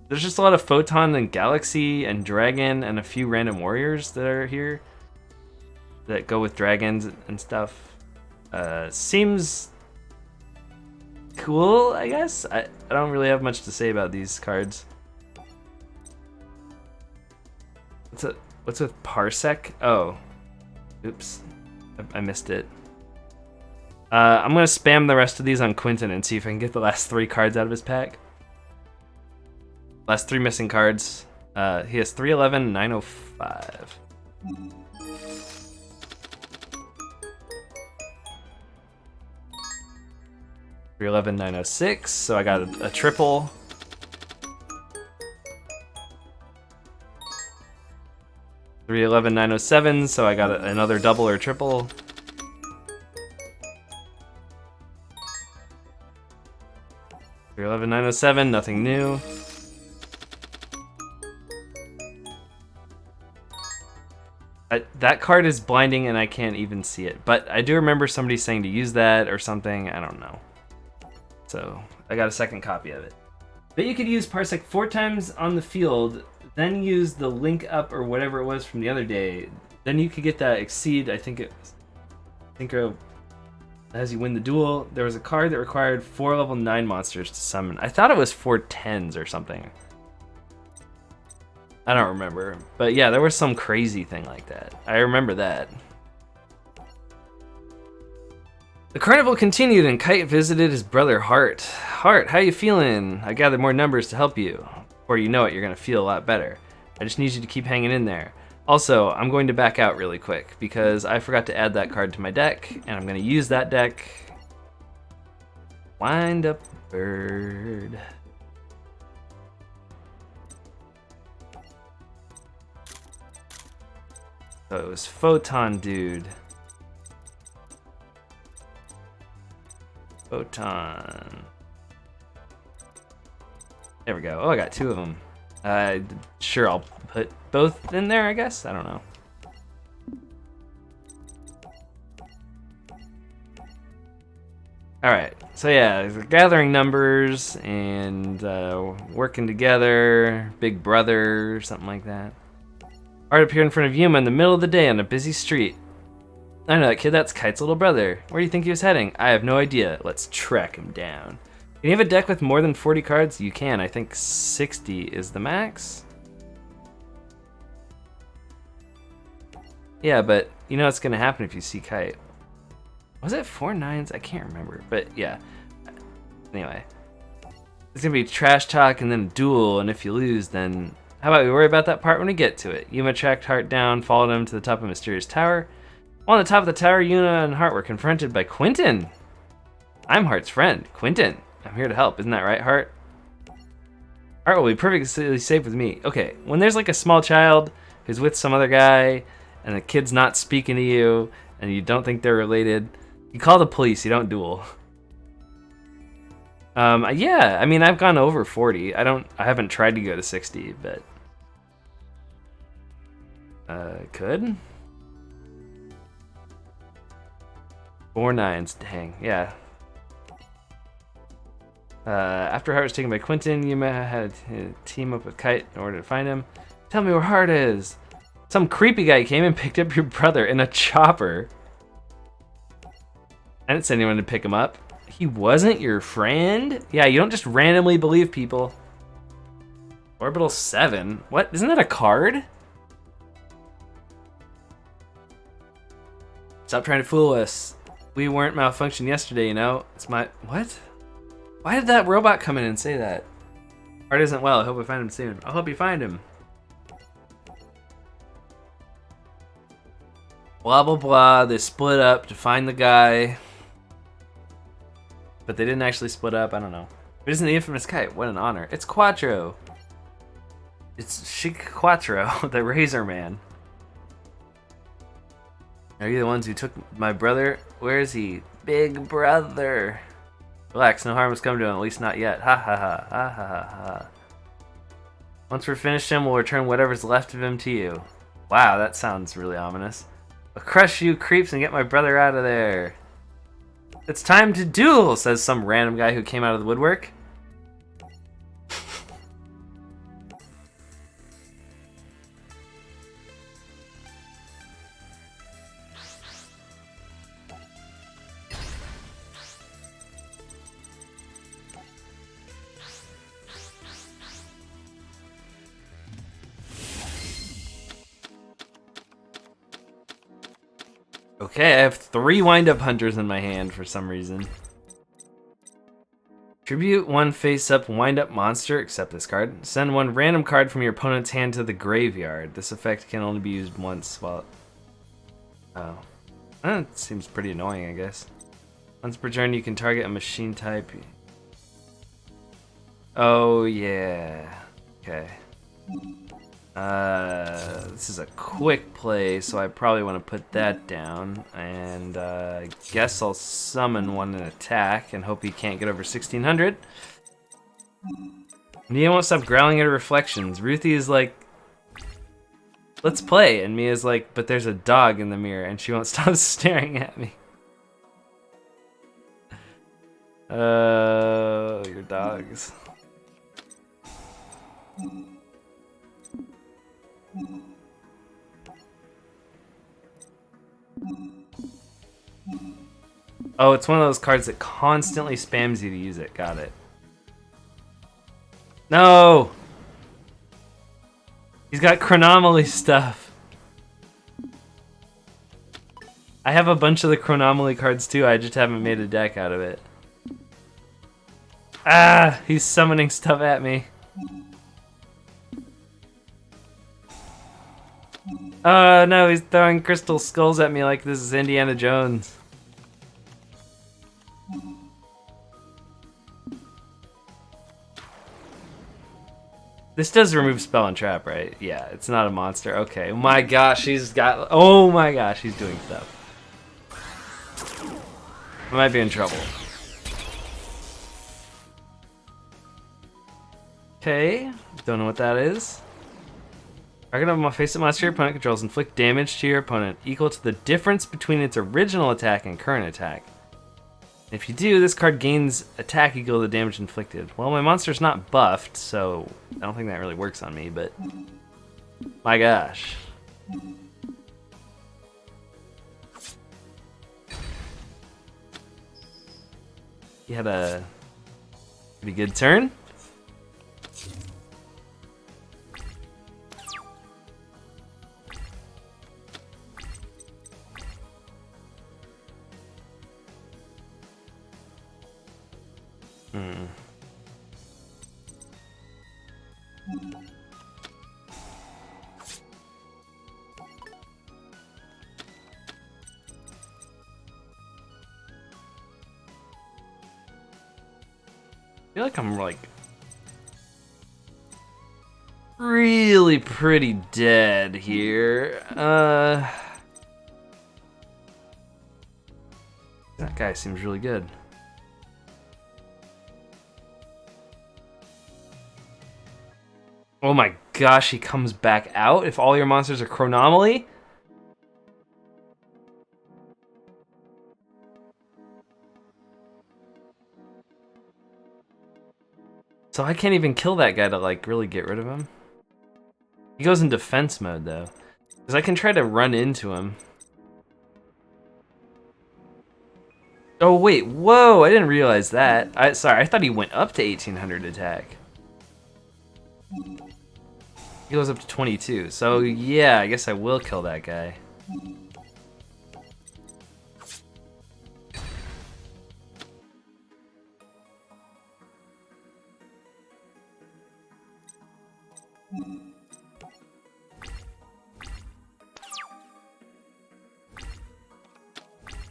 There's just a lot of Photon and Galaxy and Dragon and a few random warriors that are here that go with dragons and stuff. Seems cool, I guess. I don't really have much to say about these cards. What's with Parsec? Oh, oops, I missed it. I'm gonna spam the rest of these on Quentin and see if I can get the last 3 cards out of his pack. Last 3 missing cards. He has 311, 905. 311, 906. So I got a triple. 311, 907. So I got another double or triple. 311, 907. Nothing new. That card is blinding and I can't even see it. But I do remember somebody saying to use that or something. I don't know. So I got a second copy of it. But you could use Parsec 4 times on the field, then use the link up or whatever it was from the other day. Then you could get that Exceed. I think as you win the duel, there was a card that required 4 level 9 monsters to summon. I thought it was 4 10s or something. I don't remember. But yeah, there was some crazy thing like that. I remember that. The carnival continued and Kite visited his brother Hart. Hart, how you feeling? I gathered more numbers to help you. Before you know it, you're gonna feel a lot better. I just need you to keep hanging in there. Also, I'm going to back out really quick because I forgot to add that card to my deck, and I'm gonna use that deck. Wind up bird. So it was Photon Dude. Photon. There we go. Oh, I got 2 of them. Sure, I'll put both in there, I guess? I don't know. Alright, so yeah, gathering numbers and working together, big brother, something like that. Art appeared in front of Yuma in the middle of the day on a busy street. I know that kid, that's Kite's little brother. Where do you think he was heading? I have no idea. Let's track him down. Can you have a deck with more than 40 cards? You can. I think 60 is the max. Yeah, but you know what's going to happen if you see Kite. Was it 4 9s? I can't remember, but yeah. Anyway. It's going to be trash talk and then a duel, and if you lose, then... How about we worry about that part when we get to it? Yuma tracked Hart down, followed him to the top of a mysterious tower. On the top of the tower, Yuna and Hart were confronted by Quentin. I'm Hart's friend, Quentin. I'm here to help, isn't that right, Hart? Hart will be perfectly safe with me. Okay, when there's like a small child who's with some other guy, and the kid's not speaking to you, and you don't think they're related, you call the police, you don't duel. Yeah, I mean, I've gone over 40. I haven't tried to go to 60, but... could? 4 9s, dang, yeah. After Hart was taken by Quentin, Yuma had to team up with Kite in order to find him. Tell me where Hart is. Some creepy guy came and picked up your brother in a chopper. I didn't send anyone to pick him up. He wasn't your friend? Yeah, you don't just randomly believe people. Orbital 7? What? Isn't that a card? Stop trying to fool us. We weren't malfunctioned yesterday, you know? It's my... What? Why did that robot come in and say that? Hart isn't well. I hope we find him soon. I'll help you find him. Blah, blah, blah. They split up to find the guy. But they didn't actually split up. I don't know. It isn't the infamous Kite. What an honor. It's Quattro. It's Chic Quattro, the Razor Man. Are you the ones who took my brother? Where is he? Big brother. Relax, no harm has come to him, at least not yet. Ha ha ha, ha ha ha ha. Once we're finished him, we'll return whatever's left of him to you. Wow, that sounds really ominous. I'll crush you creeps and get my brother out of there. It's time to duel, says some random guy who came out of the woodwork. Okay, I have 3 wind-up hunters in my hand for some reason. Tribute one face-up wind-up monster, except this card. Send one random card from your opponent's hand to the graveyard. This effect can only be used once while... Oh. It seems pretty annoying, I guess. Once per turn, you can target a machine type. Oh, yeah. Okay. This is a quick play, so I probably want to put that down. And I guess I'll summon one and attack and hope he can't get over 1600. Mia won't stop growling at her reflections. Ruthie is like, let's play. And Mia's like, but there's a dog in the mirror, and she won't stop staring at me. Your dogs. Oh, it's one of those cards that constantly spams you to use it. Got it. No! He's got Chronomaly stuff. I have a bunch of the Chronomaly cards too, I just haven't made a deck out of it. Ah! He's summoning stuff at me. Oh no, he's throwing crystal skulls at me like this is Indiana Jones. This does remove spell and trap, right? Yeah, it's not a monster. Okay. Oh my gosh, he's got... Oh my gosh, he's doing stuff. I might be in trouble. Okay. Don't know what that is. Target of a face-up monster your opponent controls. Inflict damage to your opponent equal to the difference between its original attack and current attack. If you do, this card gains attack equal to the damage inflicted. Well, my monster's not buffed, so I don't think that really works on me, but... My gosh. He had a pretty good turn. I feel like I'm like really pretty dead here. That guy seems really good. Oh my gosh, he comes back out if all your monsters are Chronomaly? So I can't even kill that guy to like really get rid of him. He goes in defense mode though. Because I can try to run into him. Oh wait, whoa, I didn't realize that. Sorry, I thought he went up to 1800 attack. He goes up to 22, so yeah, I guess I will kill that guy.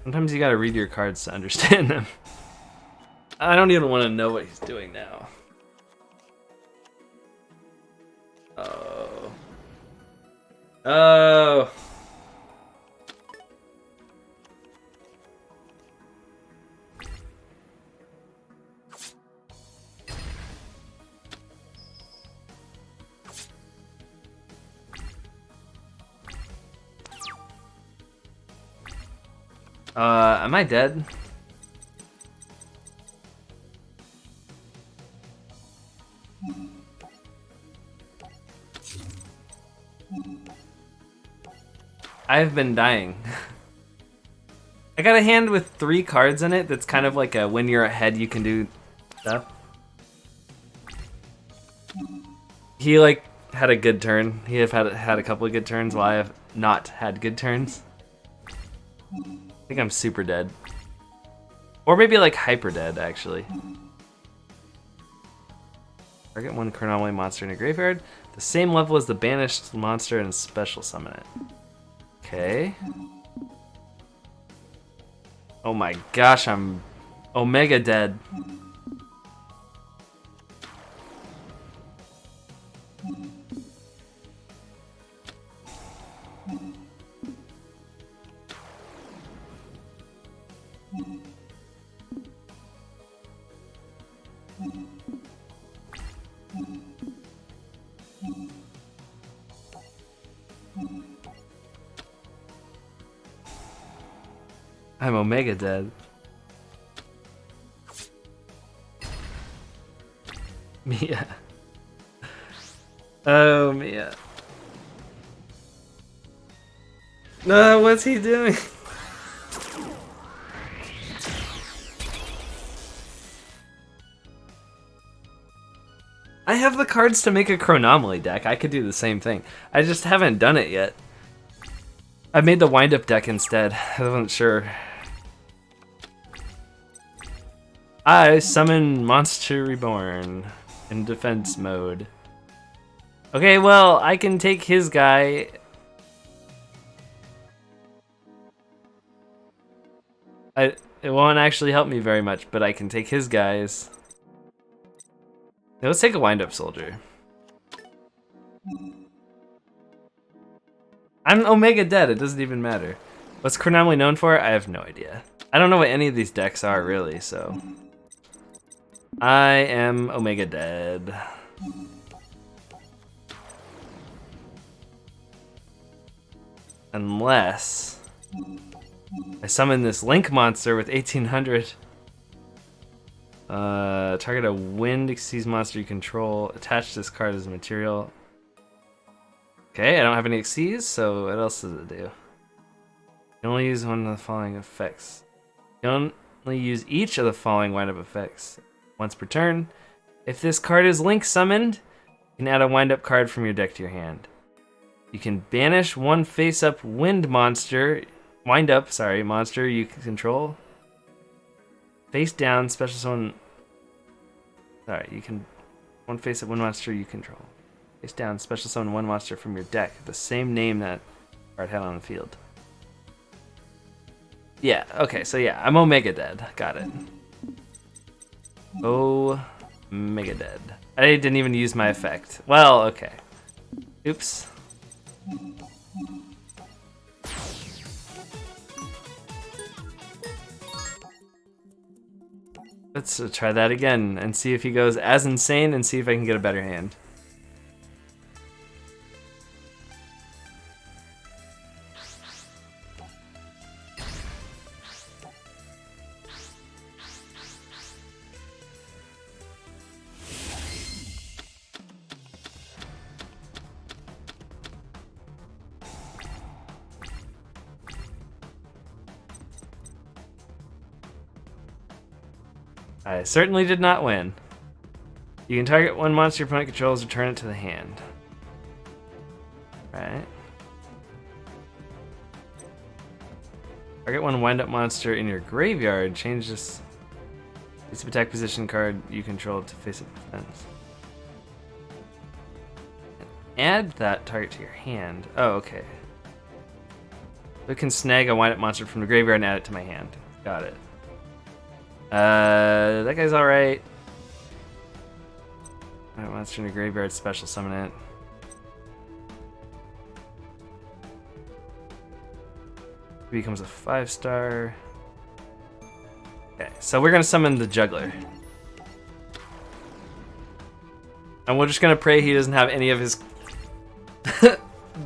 Sometimes you gotta read your cards to understand them. I don't even want to know what he's doing now. Oh. Oh. Am I dead? I've been dying. I got a hand with 3 cards in it that's kind of like a when you're ahead you can do stuff. He like had a good turn. He have had a couple of good turns while I have not had good turns. I think I'm super dead. Or maybe like hyper dead actually. Target one Chronomaly monster in a graveyard. The same level as the banished monster and special summon it. Okay. Oh my gosh, I'm Omega dead. I'm Omega dead. Mia. Oh, Mia. No, what's he doing? I have the cards to make a Chronomaly deck. I could do the same thing. I just haven't done it yet. I made the wind-up deck instead. I wasn't sure. I summon Monster Reborn in defense mode. Okay, well, I can take his guy. It won't actually help me very much, but I can take his guys. Now, let's take a wind-up soldier. I'm Omega dead, it doesn't even matter. What's Chronomaly known for? I have no idea. I don't know what any of these decks are, really, so... I am Omega dead. Unless... I summon this Link monster with 1800. Target a wind Xyz monster you control. Attach this card as material. Okay, I don't have any Xyz, so what else does it do? You can only use one of the following effects. You can only use each of the following wind-up effects once per turn. If this card is Link summoned, you can add a wind-up card from your deck to your hand. You can banish one face-up monster you can control. Face down, special summon. Sorry, you can one face-up wind monster you control. Face down, special summon one monster from your deck, the same name that card had on the field. Yeah, okay, so yeah, I'm Omega dead. Got it. Omega dead. I didn't even use my effect. Well, okay. Oops. Let's try that again and see if he goes as insane and see if I can get a better hand. I certainly did not win. You can target one monster your opponent controls, return it to the hand. Right. Target one wind-up monster in your graveyard. Change this face-up attack position card you control to face-up defense. Add that target to your hand. Oh, okay. We can snag a wind-up monster from the graveyard and add it to my hand. Got it. That guy's alright. Monster in the graveyard, special summon it. He becomes a 5-star. Okay, so we're gonna summon the juggler. And we're just gonna pray he doesn't have any of his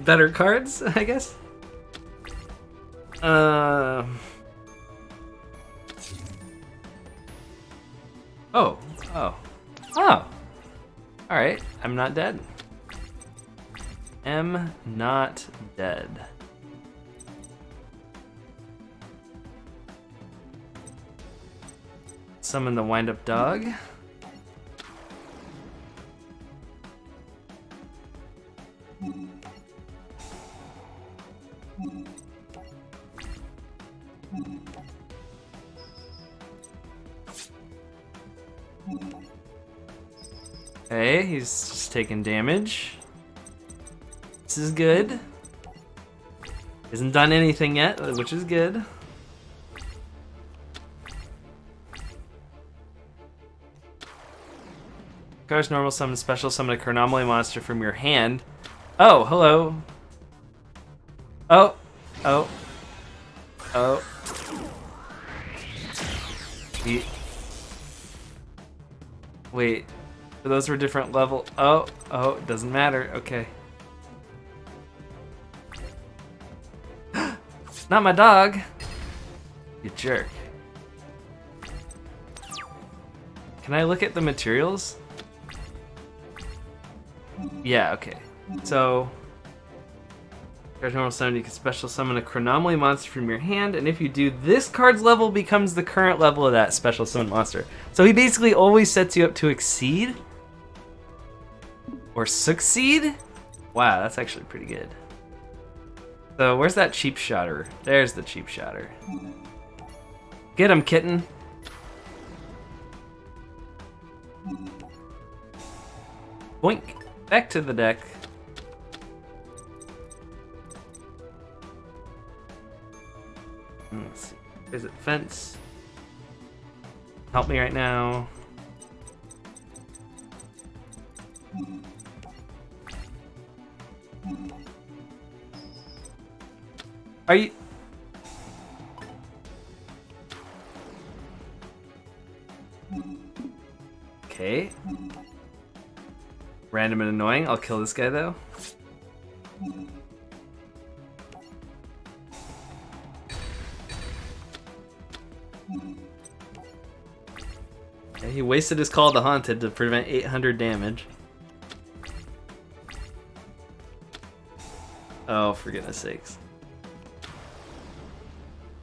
better cards, I guess. Oh. Alright, I'm not dead. Am not dead. Summon the wind-up dog. Okay, he's just taking damage. This is good. Hasn't done anything yet, which is good. Card's normal summon, special summon a Chronomaly monster from your hand. Oh, hello. Oh, oh, oh. Wait, those were different level. Oh, it doesn't matter. Okay. Not my dog. You jerk. Can I look at the materials? Yeah, okay. So, there's normal summon, you can special summon a Chronomaly monster from your hand, and if you do, this card's level becomes the current level of that special summon monster. So he basically always sets you up to exceed or succeed. Wow, that's actually pretty good. So where's that cheap shotter? There's the cheap shotter. Get him, kitten. Boink. Back to the deck. Let's see. Is it fence? Help me right now. Are you? Okay. Random and annoying. I'll kill this guy though. Okay, he wasted his Call of the Haunted to prevent 800 damage. Oh, for goodness sakes.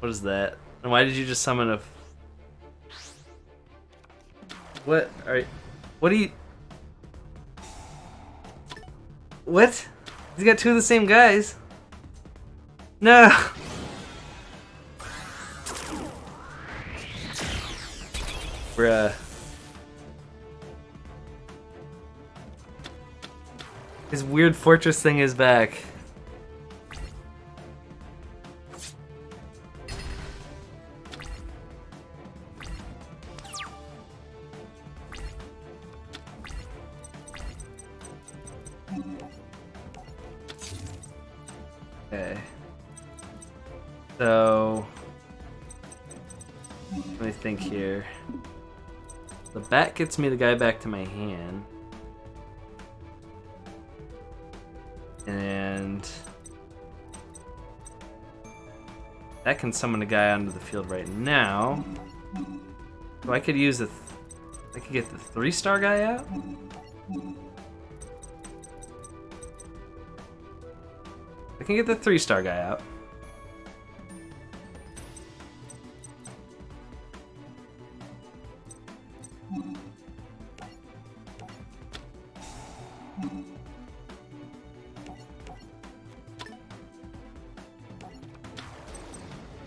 What is that? And why did you just summon a... What? Alright. What do you... What? He's got two of the same guys. No! Bruh. His weird fortress thing is back. Okay. So, let me think here. The bat gets me the guy back to my hand. And that can summon a guy onto the field right now. So I could use I could get the 3-star guy out. I can get the 3-star guy out.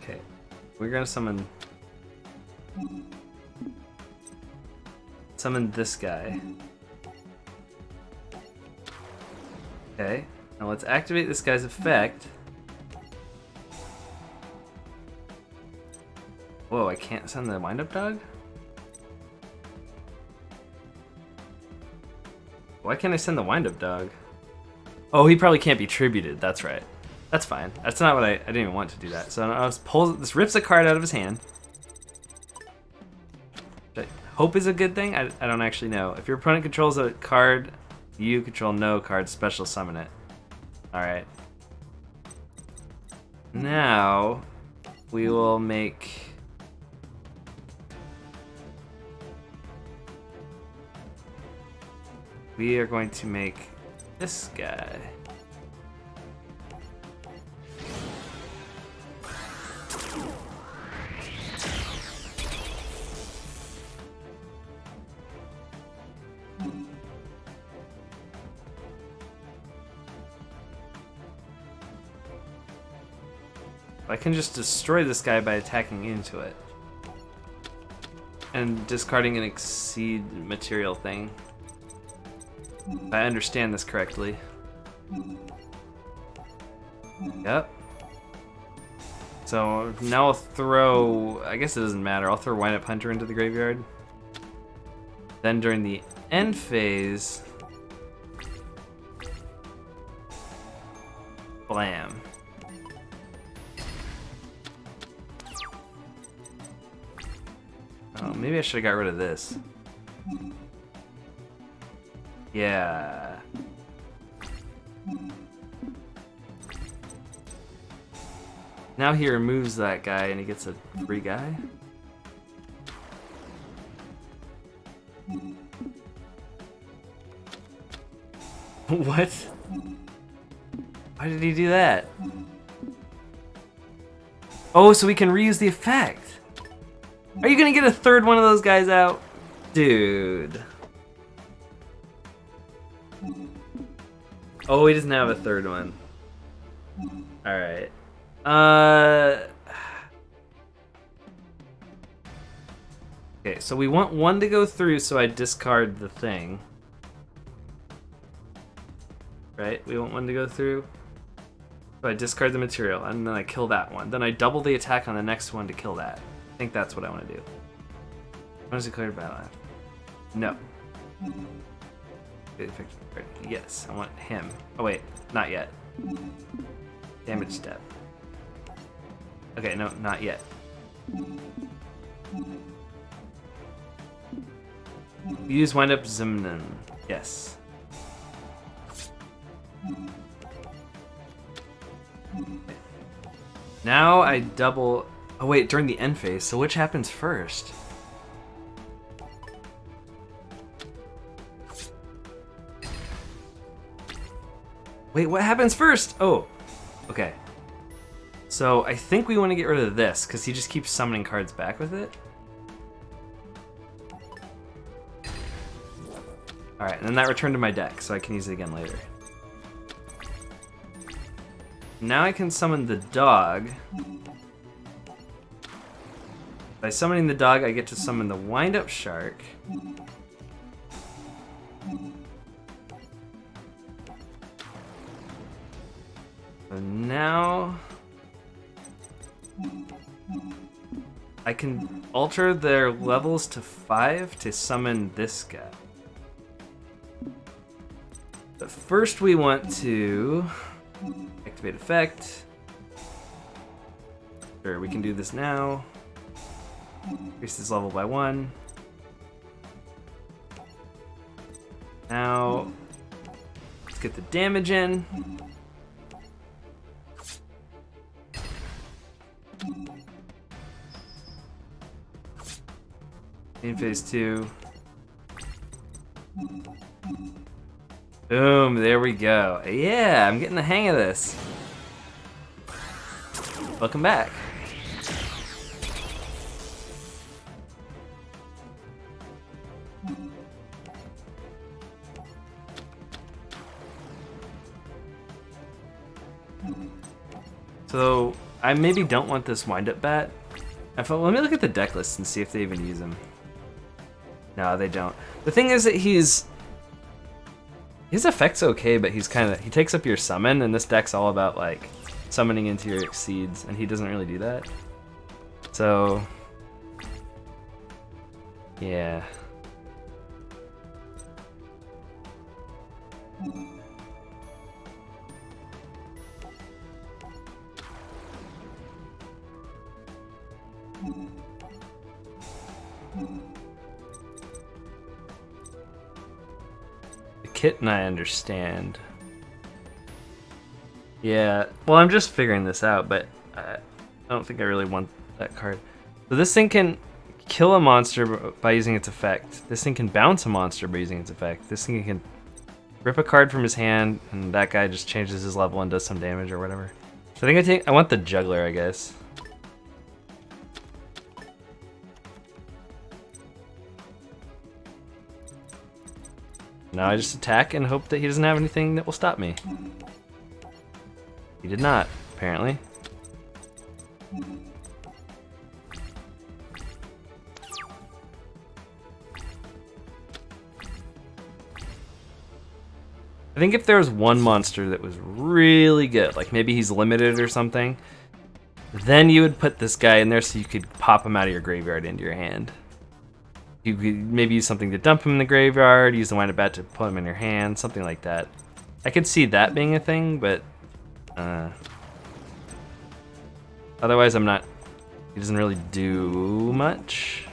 Okay, we're gonna summon this guy. Okay, now let's activate this guy's effect. Whoa, I can't send the wind-up dog? Why can't I send the wind-up dog? Oh, he probably can't be tributed, that's right. That's fine. That's not what I didn't even want to do that. So I was this rips a card out of his hand. Which I hope is a good thing. I don't actually know. If your opponent controls a card, you control no card, special summon it. Alright. Now we will make we are going to make this guy. I can just destroy this guy by attacking into it. And discarding an exceed material thing. If I understand this correctly. Yep. So now I'll throw, I guess it doesn't matter, I'll throw Wind Up Hunter into the graveyard. Then during the end phase, blam. Oh, maybe I should have got rid of this. Yeah. Now he removes that guy and he gets a free guy. What? Why did he do that? Oh, so we can reuse the effect. Are you gonna get a third one of those guys out? Dude. Oh, he doesn't have a third one. Alright. Okay, so we want one to go through, so I discard the thing. Right? We want one to go through. So I discard the material, and then I kill that one. Then I double the attack on the next one to kill that. I think that's what I want to do. When is declared battle after? No. Yes, I want him. Oh wait, not yet. Damage step. Okay, no, not yet. Use Wind Up Zimnan. Yes. Now I double... Oh wait, during the end phase, so which happens first? Wait, what happens first? Oh, okay. So I think we want to get rid of this, because he just keeps summoning cards back with it. Alright, and then that returned to my deck, so I can use it again later. Now I can summon the dog. By summoning the dog, I get to summon the Wind-Up Shark. So now I can alter their levels to 5 to summon this guy. But first we want to activate effect. Sure, we can do this now. Increase his level by 1. Now, let's get the damage in. In phase 2. Boom, there we go. Yeah, I'm getting the hang of this. Welcome back. So, I maybe don't want this wind-up bat. Let me look at the deck list and see if they even use him. No, they don't. The thing is that his effect's okay, but he takes up your summon, and this deck's all about like summoning into your exceeds, and he doesn't really do that. So, yeah. The kitten I understand. Yeah, well, I'm just figuring this out, but I don't think I really want that card. So this thing can kill a monster by using its effect. This thing can bounce a monster by using its effect. This thing can rip a card from his hand, and that guy just changes his level and does some damage or whatever. So I think I want the juggler, I guess. Now I just attack and hope that he doesn't have anything that will stop me. He did not, apparently. I think if there was one monster that was really good, like maybe he's limited or something, then you would put this guy in there so you could pop him out of your graveyard into your hand. You could maybe use something to dump him in the graveyard, use the wind up bat to put him in your hand, something like that. I could see that being a thing, but otherwise I'm not, he doesn't really do much.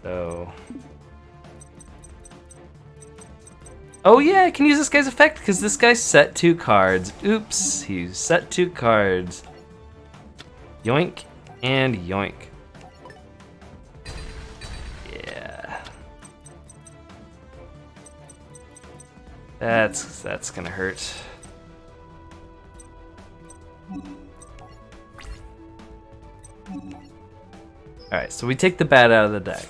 So, oh yeah, I can use this guy's effect because this guy set 2 cards. Oops, he set 2 cards. Yoink and yoink. Yeah. That's gonna hurt. Alright, so we take the bat out of the deck.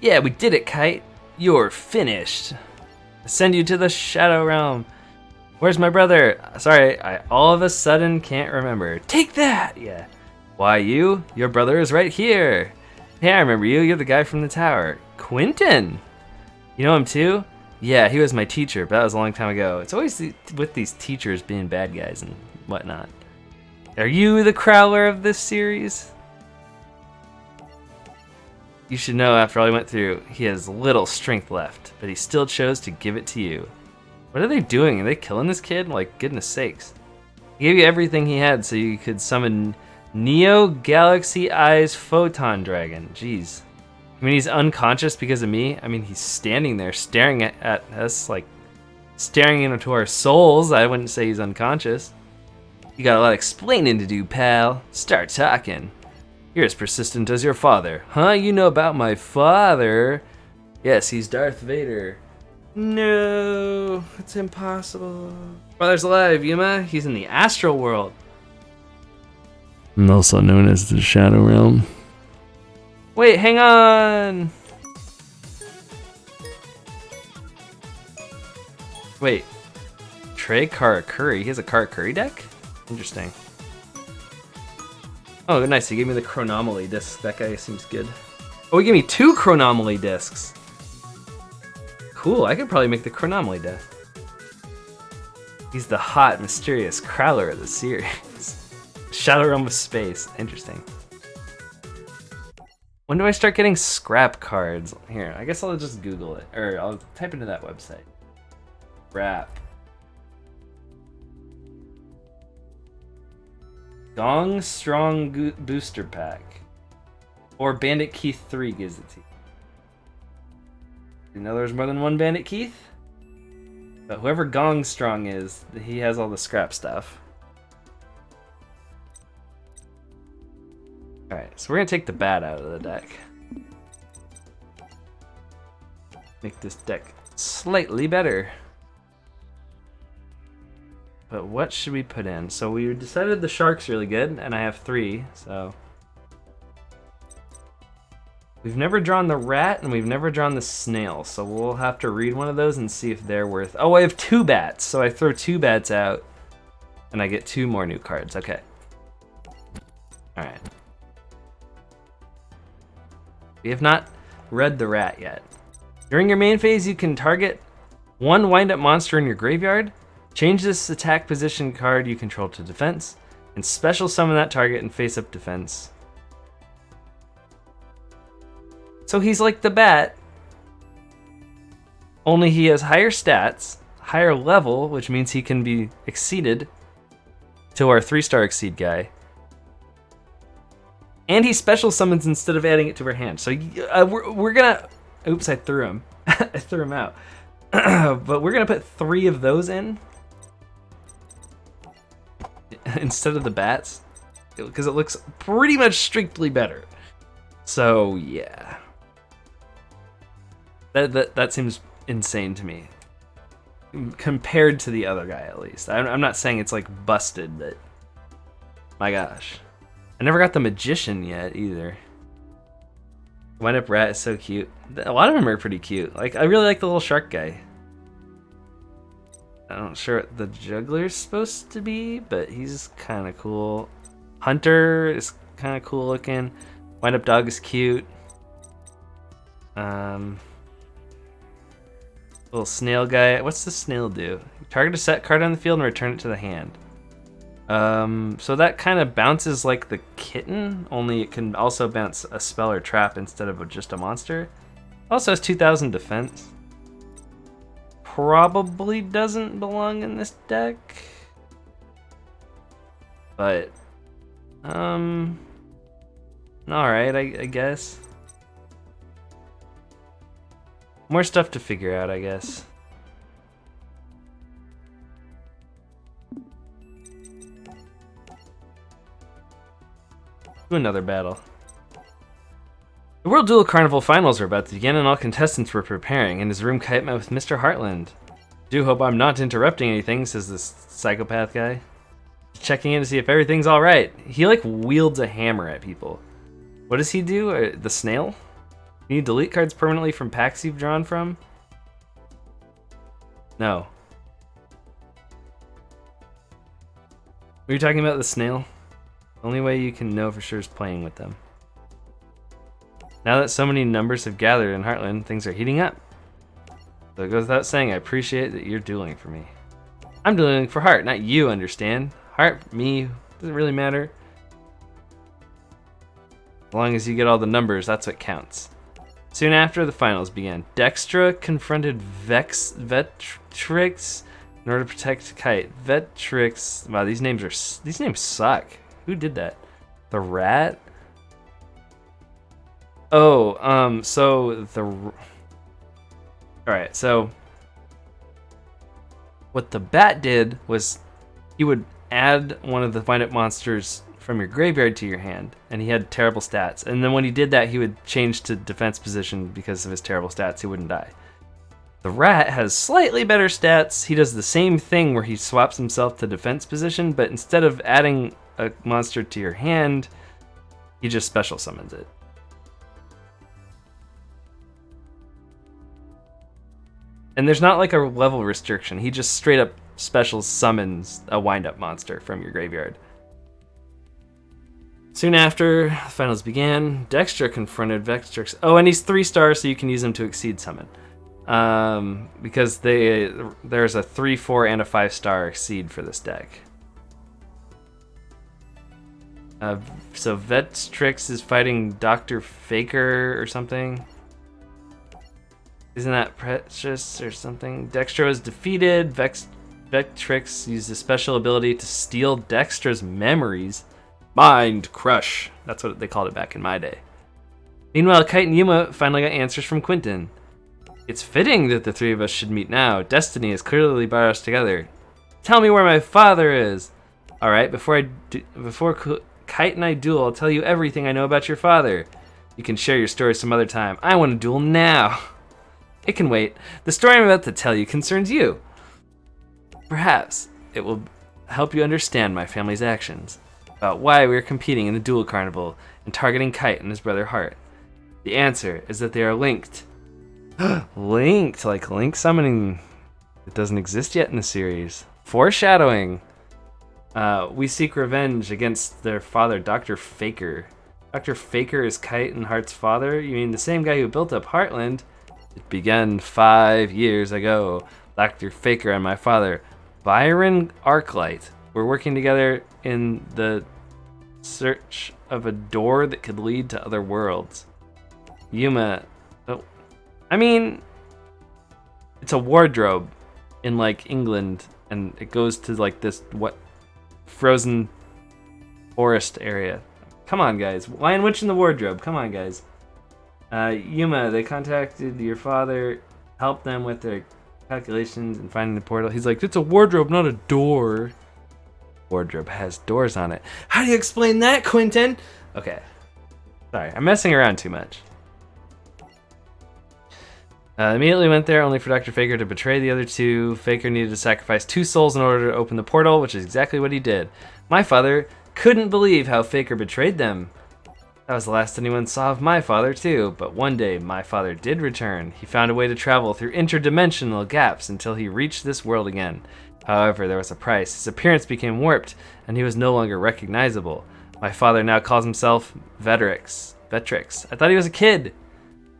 Yeah, we did it, Kite. You're finished. I send you to the Shadow Realm. Where's my brother? Sorry, I all of a sudden can't remember. Take that! Yeah. Why you? Your brother is right here. Hey, I remember you. You're the guy from the tower. Quentin! You know him too? Yeah, he was my teacher, but that was a long time ago. It's always with these teachers being bad guys and whatnot. Are you the Crowler of this series? You should know after all he went through, he has little strength left, but he still chose to give it to you. What are they doing? Are they killing this kid? Like, goodness sakes. He gave you everything he had so you could summon Neo Galaxy Eyes Photon Dragon. Jeez. I mean, he's unconscious because of me. I mean, he's standing there staring at us, like, staring into our souls. I wouldn't say he's unconscious. You got a lot of explaining to do, pal. Start talking. You're as persistent as your father. Huh? You know about my father? Yes, he's Darth Vader. No, it's impossible. Father's alive, Yuma. He's in the astral world. Also known as the Shadow Realm. Wait, hang on. Wait. Trey Karakuri. He has a Karakuri deck? Interesting. Oh, nice. He gave me the Chronomaly disc. That guy seems good. Oh, he gave me 2 Chronomaly discs. Cool. I could probably make the Chronomaly deck. He's the hot, mysterious Crowler of the series. Shadow Realm of Space. Interesting. When do I start getting scrap cards? Here, I guess I'll just Google it. Or I'll type into that website. Scrap. Gong Strong Booster Pack. Or Bandit Keith 3 gives it to you. You know there's more than one Bandit Keith? But whoever Gong Strong is, he has all the scrap stuff. Alright, so we're gonna take the bat out of the deck. Make this deck slightly better. But what should we put in? So we decided the shark's really good, and I have 3, so. We've never drawn the rat, and we've never drawn the snail, so we'll have to read one of those and see if they're worth. Oh, I have 2 bats, so I throw 2 bats out, and I get 2 more new cards. Okay. Alright. We have not read the rat yet. During your main phase, you can target 1 wind-up monster in your graveyard, change this attack position card you control to defense, and special summon that target in face-up defense. So he's like the bat, only he has higher stats, higher level, which means he can be exceeded to our 3-star exceed guy. And he special summons instead of adding it to her hand. So we're gonna... Oops, I threw him. I threw him out. But we're gonna put 3 of those in instead of the bats, because it looks pretty much strictly better. So yeah, that seems insane to me compared to the other guy. At least I'm not saying it's like busted, but my gosh, I never got the magician yet either. Wind Up Rat is so cute. A lot of them are pretty cute. Like, I really like the little shark guy. I'm not sure what the juggler's supposed to be, but he's kind of cool. Hunter is kind of cool looking. Wind Up Dog is cute. Little snail guy. What's the snail do? Target a set card on the field and return it to the hand. So that kind of bounces like the kitten, only it can also bounce a spell or trap instead of just a monster. Also has 2,000 defense. Probably doesn't belong in this deck. But, alright, I guess. More stuff to figure out, I guess. Do another battle. The World Duel Carnival Finals are about to begin and all contestants were preparing. In his room, Kite met with Mr. Heartland. Do hope I'm not interrupting anything, says this psychopath guy. Checking in to see if everything's alright. He like wields a hammer at people. What does he do? The snail? Can you delete cards permanently from packs you've drawn from? No. Were you talking about the snail? The only way you can know for sure is playing with them. Now that so many numbers have gathered in Heartland, things are heating up. So it goes without saying, I appreciate that you're dueling for me. I'm dueling for Heart, not you, understand? Heart, me, doesn't really matter. As long as you get all the numbers, that's what counts. Soon after, the finals began. Dextra confronted Vetrix in order to protect Kite. Vetrix, wow, these names suck. Who did that? The rat? Oh, alright, so what the bat did was he would add one of the wind-up monsters from your graveyard to your hand, and he had terrible stats. And then when he did that, he would change to defense position because of his terrible stats. He wouldn't die. The rat has slightly better stats. He does the same thing where he swaps himself to defense position, but instead of adding a monster to your hand, he just special summons it. And there's not like a level restriction. He just straight up special summons a wind-up monster from your graveyard. Soon after, the finals began. Dextra confronted Vextrix. Oh, and he's 3 stars, so you can use him to exceed summon. Because there's a 3, 4, and a 5-star exceed for this deck. So Vextrix is fighting Dr. Faker or something. Isn't that precious or something? Dextra was defeated. Vectrix used a special ability to steal Dextra's memories. Mind Crush. That's what they called it back in my day. Meanwhile, Kite and Yuma finally got answers from Quentin. It's fitting that the 3 of us should meet now. Destiny has clearly brought us together. Tell me where my father is. Alright, before Kite and I duel, I'll tell you everything I know about your father. You can share your story some other time. I want to duel now. It can wait. The story I'm about to tell you concerns you. Perhaps it will help you understand my family's actions, about why we are competing in the duel carnival and targeting Kite and his brother Heart. The answer is that they are linked. Linked, like link summoning. It doesn't exist yet in the series. Foreshadowing. We seek revenge against their father, Dr. Faker. Dr. Faker is Kite and Heart's father? You mean the same guy who built up Heartland? It began 5 years ago. Dr. Faker and my father, Byron Arclight, were working together in the search of a door that could lead to other worlds. Yuma, I mean, it's a wardrobe in like England, and it goes to like this frozen forest area. Come on, guys. Lion Witch in the wardrobe. Come on, guys. Yuma, they contacted your father, helped them with their calculations and finding the portal. He's like, it's a wardrobe, not a door. Wardrobe has doors on it. How do you explain that, Quentin? Okay. Sorry, I'm messing around too much. Immediately went there, only for Dr. Faker to betray the other 2. Faker needed to sacrifice 2 souls in order to open the portal, which is exactly what he did. My father couldn't believe how Faker betrayed them. That was the last anyone saw of my father, too. But one day, my father did return. He found a way to travel through interdimensional gaps until he reached this world again. However, there was a price. His appearance became warped, and he was no longer recognizable. My father now calls himself Vetrix. I thought he was a kid.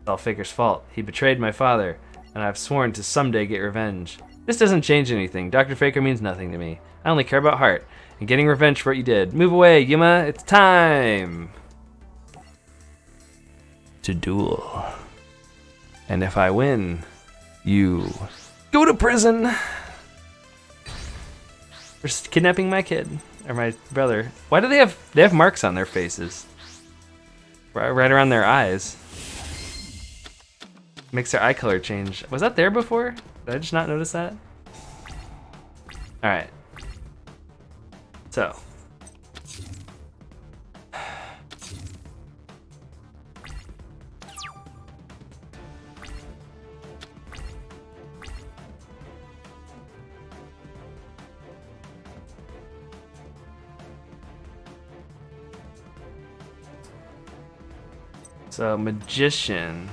It's all Faker's fault. He betrayed my father, and I've sworn to someday get revenge. This doesn't change anything. Dr. Faker means nothing to me. I only care about Heart, and getting revenge for what you did. Move away, Yuma. It's time to duel. And if I win, you go to prison for kidnapping my kid or my brother. Why do they have marks on their faces? Right around their eyes. Makes their eye color change. Was that there before? Did I just not notice that? Alright. So. So, Magician.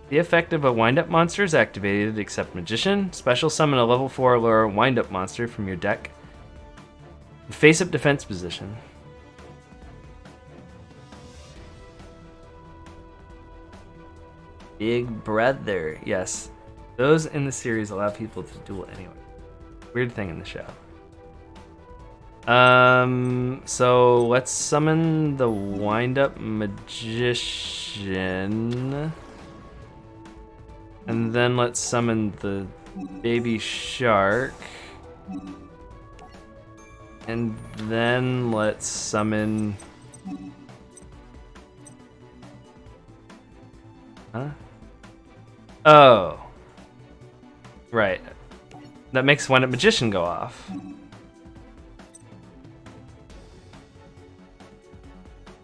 The effect of a wind-up monster is activated except Magician. Special summon a level 4 or lower wind-up monster from your deck. Face-up defense position. Big Brother. Yes. Those in the series allow people to duel anyway. Weird thing in the show. So let's summon the wind-up magician. And then let's summon the baby shark. And then let's summon... Huh? Oh. Right. That makes wind-up magician go off.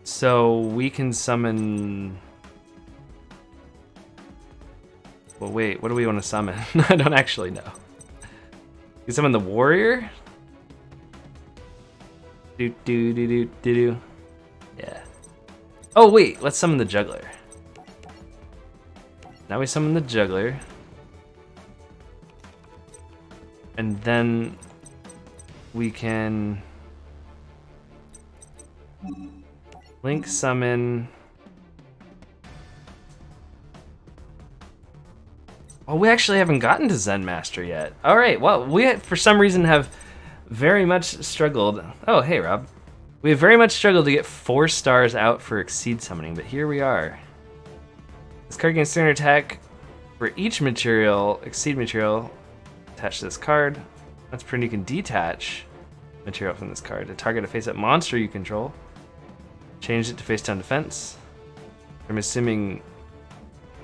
So we can summon... Well, wait, what do we want to summon? I don't actually know. You summon the warrior? Do. Yeah. Oh, wait, let's summon the juggler. Now we summon the juggler. And then we can... Link summon... Oh, we actually haven't gotten to Zen Master yet. Alright, well, we for some reason have very much struggled... Oh, hey, Rob. We have very much struggled to get 4 stars out for Exceed Summoning, but here we are. This card gains standard attack for each material, Exceed material, attached to this card. That's pretty. You can detach material from this card to target a face-up monster you control. Change it to face-down defense. I'm assuming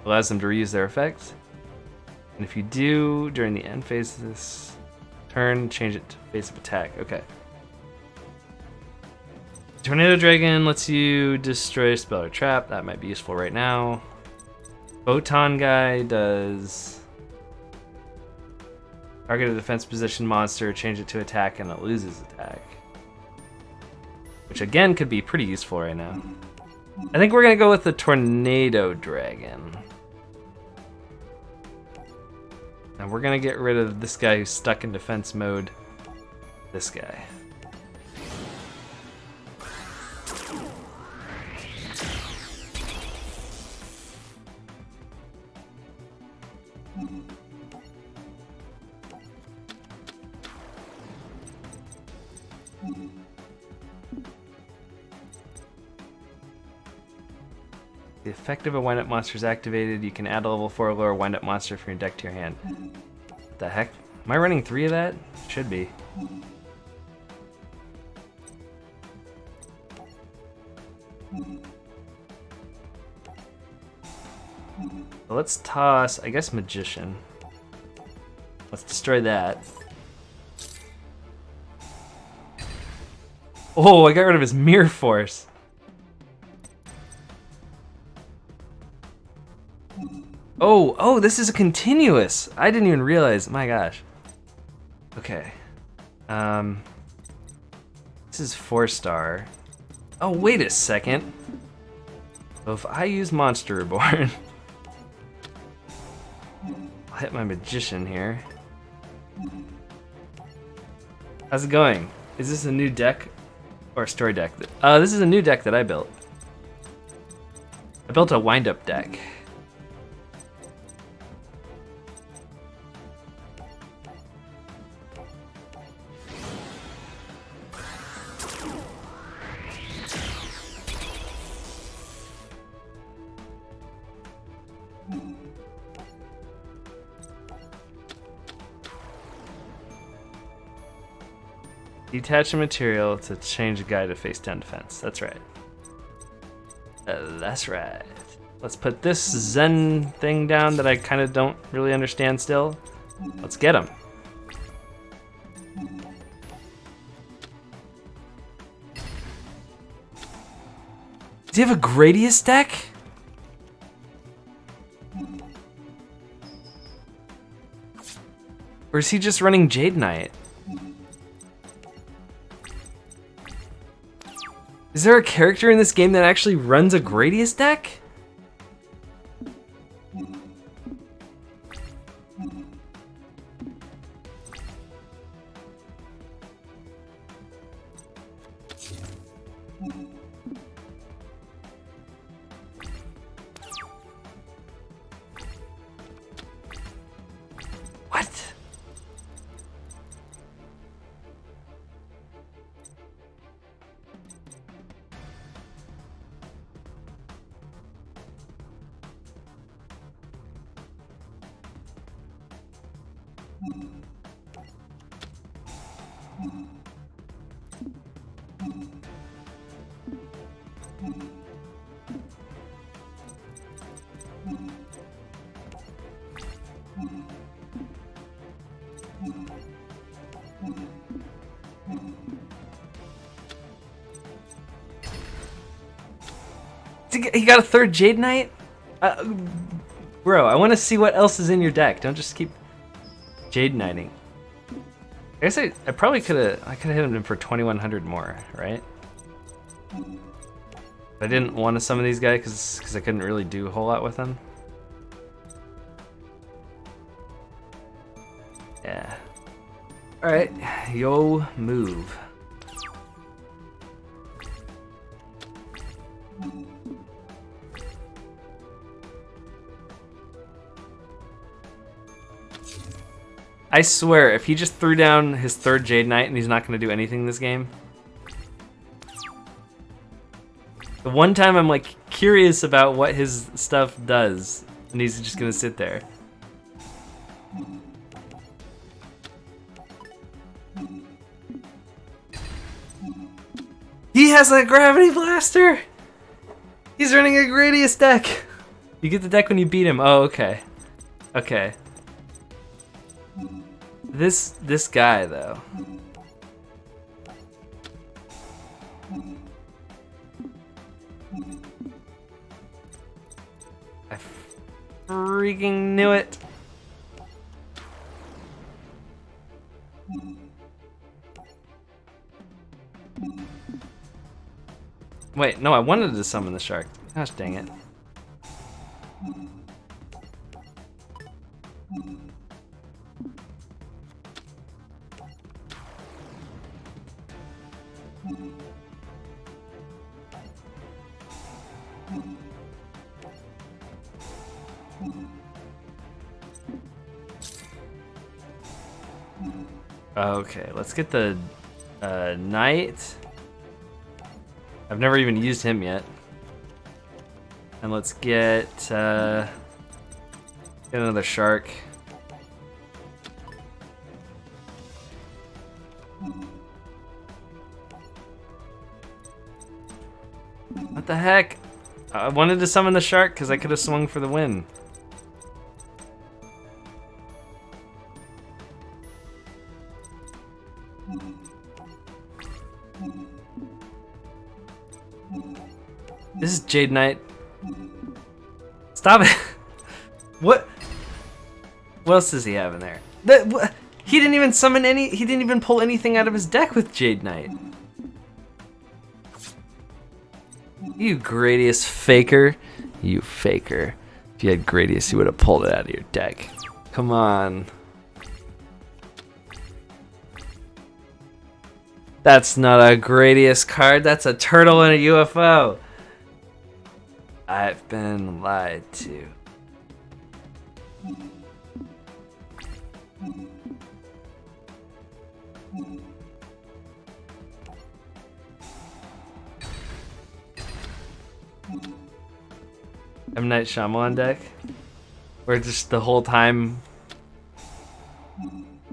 allows them to reuse their effect. And if you do, during the end phase of this turn, change it to face-up attack. Okay. Tornado Dragon lets you destroy a spell or trap. That might be useful right now. Photon Guy does... Target a defense position monster, change it to attack, and it loses attack. Which again could be pretty useful right now. I think we're gonna go with the Tornado Dragon. And we're gonna get rid of this guy who's stuck in defense mode. This guy. The effect of a wind-up monster is activated. You can add a level 4 or lower wind-up monster from your deck to your hand. What the heck? Am I running 3 of that? Should be. So let's toss, I guess, Magician. Let's destroy that. Oh, I got rid of his Mirror Force. Oh, this is a continuous. I didn't even realize. My gosh. Okay. This is 4-star. Oh, wait a second. So if I use Monster Reborn, I'll hit my Magician here. How's it going? Is this a new deck or a story deck? This is a new deck that I built. built a wind-up deck. Detach a material to change a guy to face down defense. That's right. That's right. Let's put this Zen thing down that I kind of don't really understand still. Let's get him. Does he have a Gradius deck? Or is he just running Jade Knight? Is there a character in this game that actually runs a Gradius deck? What? He got a third Jade Knight? Bro, I want to see what else is in your deck. Don't just keep Jade Knighting. I guess I probably could have hit him for 2,100 more, right? But I didn't want to summon these guys because I couldn't really do a whole lot with them. Yeah. Alright, yo move. I swear, if he just threw down his third Jade Knight and he's not going to do anything in this game. The one time I'm like curious about what his stuff does, and he's just going to sit there. He has a Gravity Blaster! He's running a Gradius deck! You get the deck when you beat him. Oh, okay. Okay. This guy, though. I freaking knew it. Wait, no, I wanted to summon the shark. Gosh dang it. Okay, let's get the knight. I've never even used him yet. And let's get another shark. What the heck? I wanted to summon the shark because I could have swung for the win. This is Jade Knight. Stop it! What else does he have in there? He didn't even summon any. He didn't even pull anything out of his deck with Jade Knight. You Gradius faker. You faker. If you had Gradius, you would have pulled it out of your deck. Come on. That's not a Gradius card. That's a turtle and a UFO. I've been lied to. M. Night Shyamalan deck? Where just the whole time...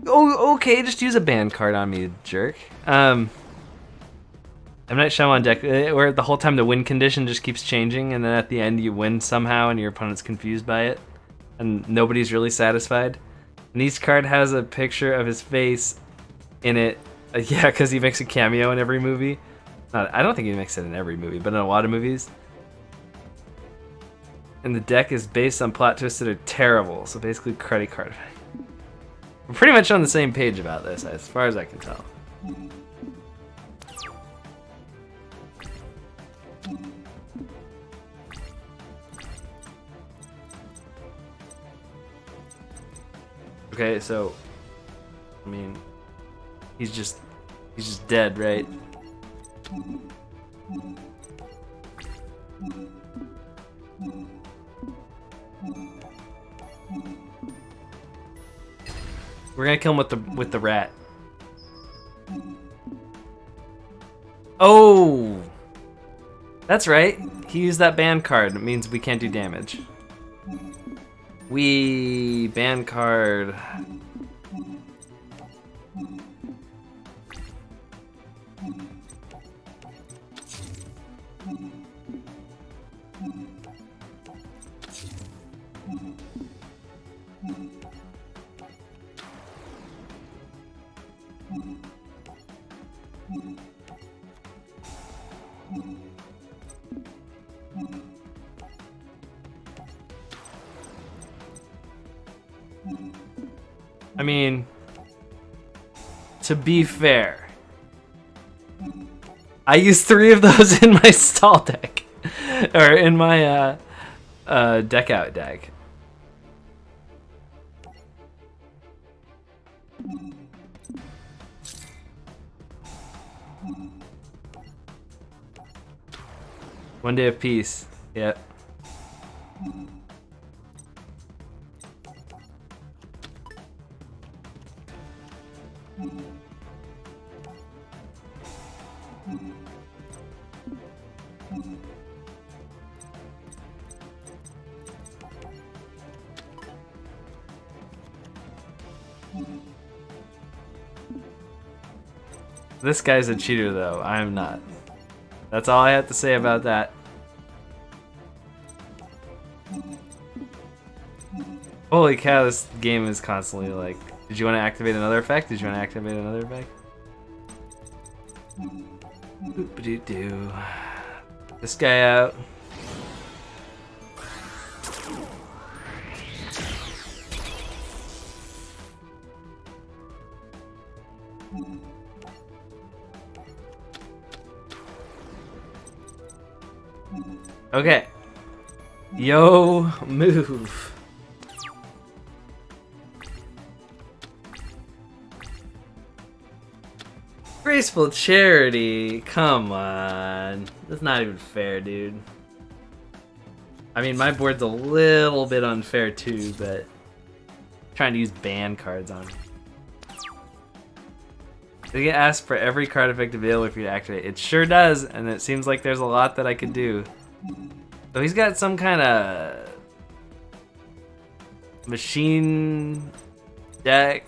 Oh, okay, just use a banned card on me, jerk. M. Night Shyamalan deck, where the whole time the win condition just keeps changing, and then at the end you win somehow and your opponent's confused by it, and nobody's really satisfied. And each card has a picture of his face in it. Yeah, because he makes a cameo in every movie. I don't think he makes it in every movie, but in a lot of movies. And the deck is based on plot twists that are terrible, so basically credit card. We're pretty much on the same page about this, as far as I can tell. Okay, so I mean, he's just dead, right? We're gonna kill him with the rat. Oh, that's right. He used that ban card. It means we can't do damage. We ban card. I mean, to be fair, I used 3 of those in my stall deck, or in my deck out deck. One day of peace. Yep. This guy's a cheater, though. I'm not. That's all I have to say about that. Holy cow, this game is constantly like, did you want to activate another effect? Did you want to activate another effect? Boop-a-doo-doo. This guy out. Okay. Yo, move. Graceful charity. Come on. That's not even fair, dude. I mean, my board's a little bit unfair too, but I'm trying to use ban cards on it. They get asked for every card effect available for you to activate. It sure does, and it seems like there's a lot that I could do. So he's got some kind of machine deck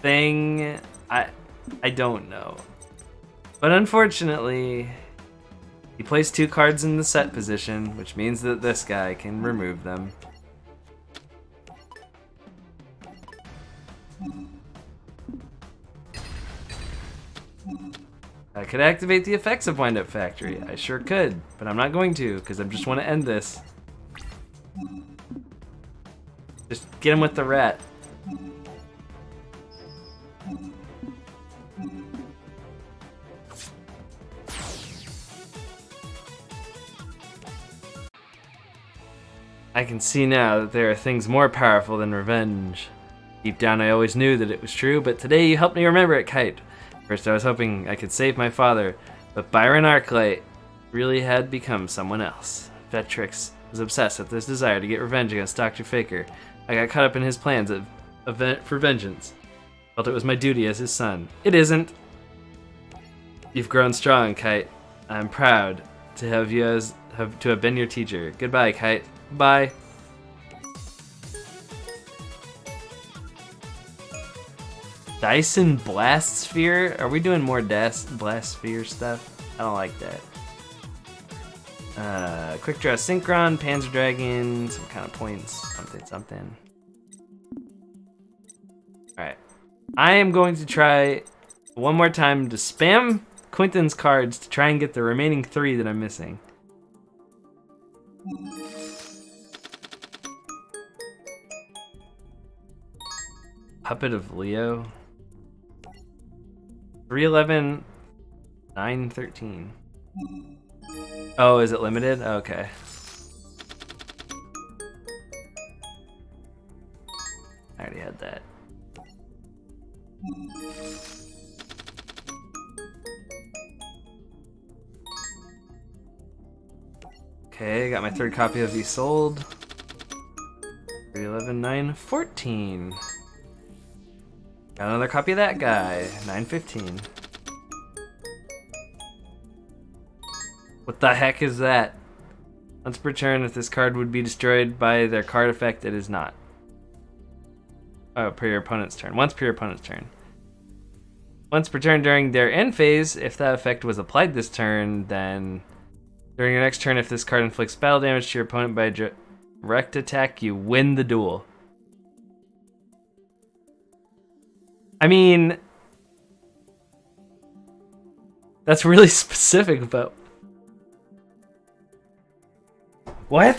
thing. I don't know. But unfortunately, he placed 2 cards in the set position, which means that this guy can remove them. I could activate the effects of Wind Up Factory. I sure could, but I'm not going to, because I just want to end this. Just get him with the rat. I can see now that there are things more powerful than revenge. Deep down I always knew that it was true, but today you helped me remember it, Kite. First I was hoping I could save my father, but Byron Arclight really had become someone else. Vetrix was obsessed with this desire to get revenge against Dr. Faker. I got caught up in his plans for vengeance. Felt it was my duty as his son. It isn't. You've grown strong, Kite. I'm proud to have have been your teacher. Goodbye, Kite. Bye. Dyson Blast Sphere? Are we doing more Blast Sphere stuff? I don't like that. Quick Draw Synchron, Panzer Dragon, some kind of points, something. Alright. I am going to try one more time to spam Quentin's cards to try and get the remaining 3 that I'm missing. Puppet of Leo. 311, 913. Oh, is it limited? Okay. I already had that. Okay, got my 3rd copy of these sold. 311, 914. Got another copy of that guy, 915. What the heck is that? Once per turn, if this card would be destroyed by their card effect, it is not. Oh, per your opponent's turn. Once per your opponent's turn. Once per turn during their end phase, if that effect was applied this turn, then during your next turn, if this card inflicts battle damage to your opponent by direct attack, you win the duel. I mean, that's really specific, but what?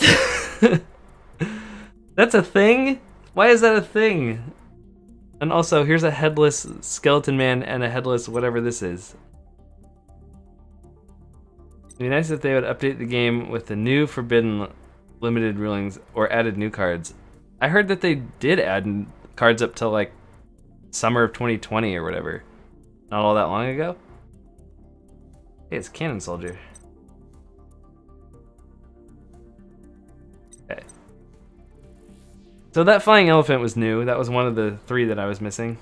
That's a thing? Why is that a thing? And also, here's a headless skeleton man and a headless whatever this is. It'd be nice if they would update the game with the new forbidden limited rulings or added new cards. I heard that they did add cards up till like summer of 2020 or whatever. Not all that long ago. Hey, it's Cannon Soldier. Okay. So that flying elephant was new. That was one of the 3 that I was missing.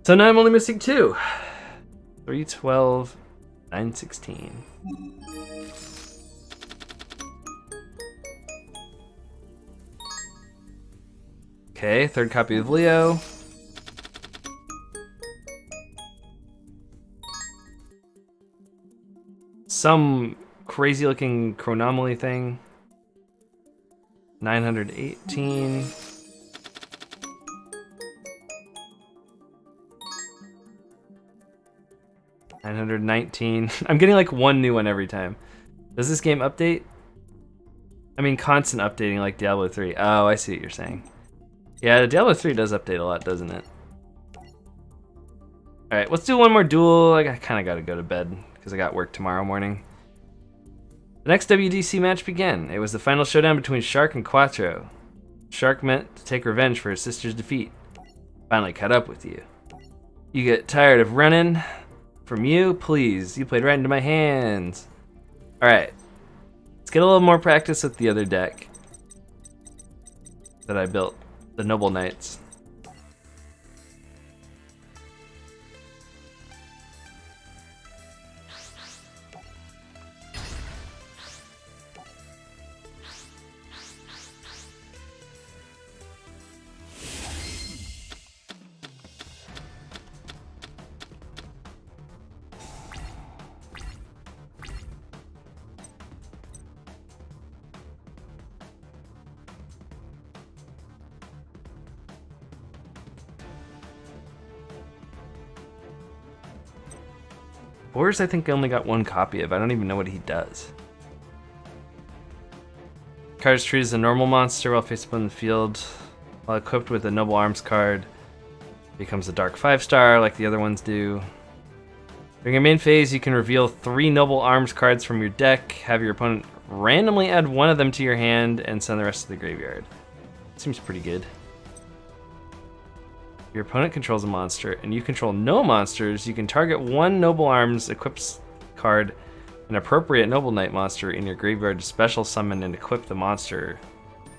So now I'm only missing 2. 312, 916. Okay, 3rd copy of Leo. Some crazy looking chronomaly thing. 918. $919. I'm getting like one new one every time. Does this game update? I mean, constant updating like Diablo 3. Oh, I see what you're saying. Yeah, Diablo 3 does update a lot, doesn't it? Alright, let's do one more duel. I kind of got to go to bed because I got work tomorrow morning. The next WDC match began. It was the final showdown between Shark and Quattro. Shark meant to take revenge for his sister's defeat. Finally caught up with you. You get tired of running from you? Please, you played right into my hands. Alright, let's get a little more practice with the other deck that I built. The Noble Knights. Boris, I think I only got 1 copy of. I don't even know what he does. Card is treated as a normal monster while face up on the field. While equipped with a Noble Arms card, becomes a Dark 5-star like the other ones do. During your main phase, you can reveal 3 Noble Arms cards from your deck, have your opponent randomly add 1 of them to your hand, and send the rest to the graveyard. Seems pretty good. Your opponent controls a monster, and you control no monsters. You can target 1 Noble Arms equipped discard an appropriate Noble Knight monster in your graveyard to special summon and equip the monster.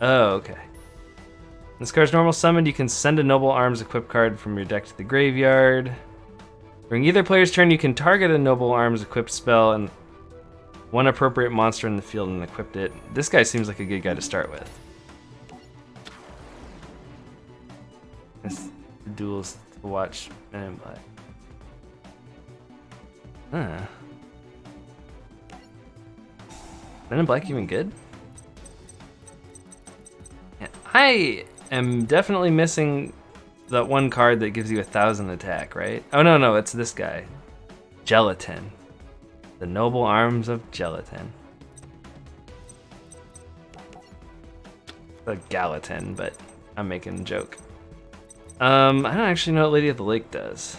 Oh, okay. This card's normal summoned, you can send a Noble Arms equipped card from your deck to the graveyard. During either player's turn, you can target a Noble Arms equipped spell and one appropriate monster in the field and equip it. This guy seems like a good guy to start with. This duels to watch Men in Black. Huh. Men in Black even good? Yeah, I am definitely missing that one card that gives you 1,000 attack, right? Oh no, it's this guy. Gelatin. The Noble Arms of Gelatin. A Gallatin, but I'm making a joke. I don't actually know what Lady of the Lake does.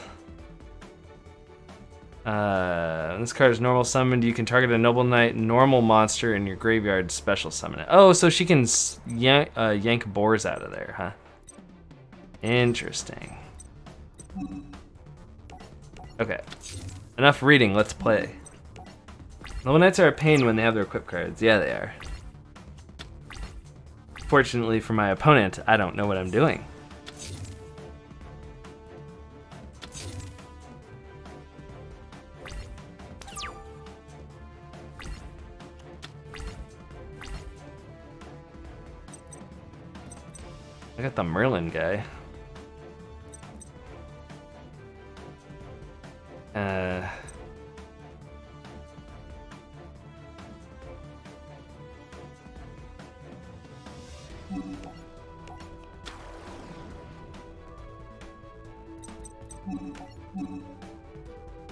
This card is normal summoned. You can target a Noble Knight normal monster in your graveyard, special summon it. Oh, so she can yank boars out of there, huh? Interesting. Okay. Enough reading, let's play. Noble Knights are a pain when they have their equip cards. Yeah, they are. Fortunately for my opponent, I don't know what I'm doing. I got the Merlin guy.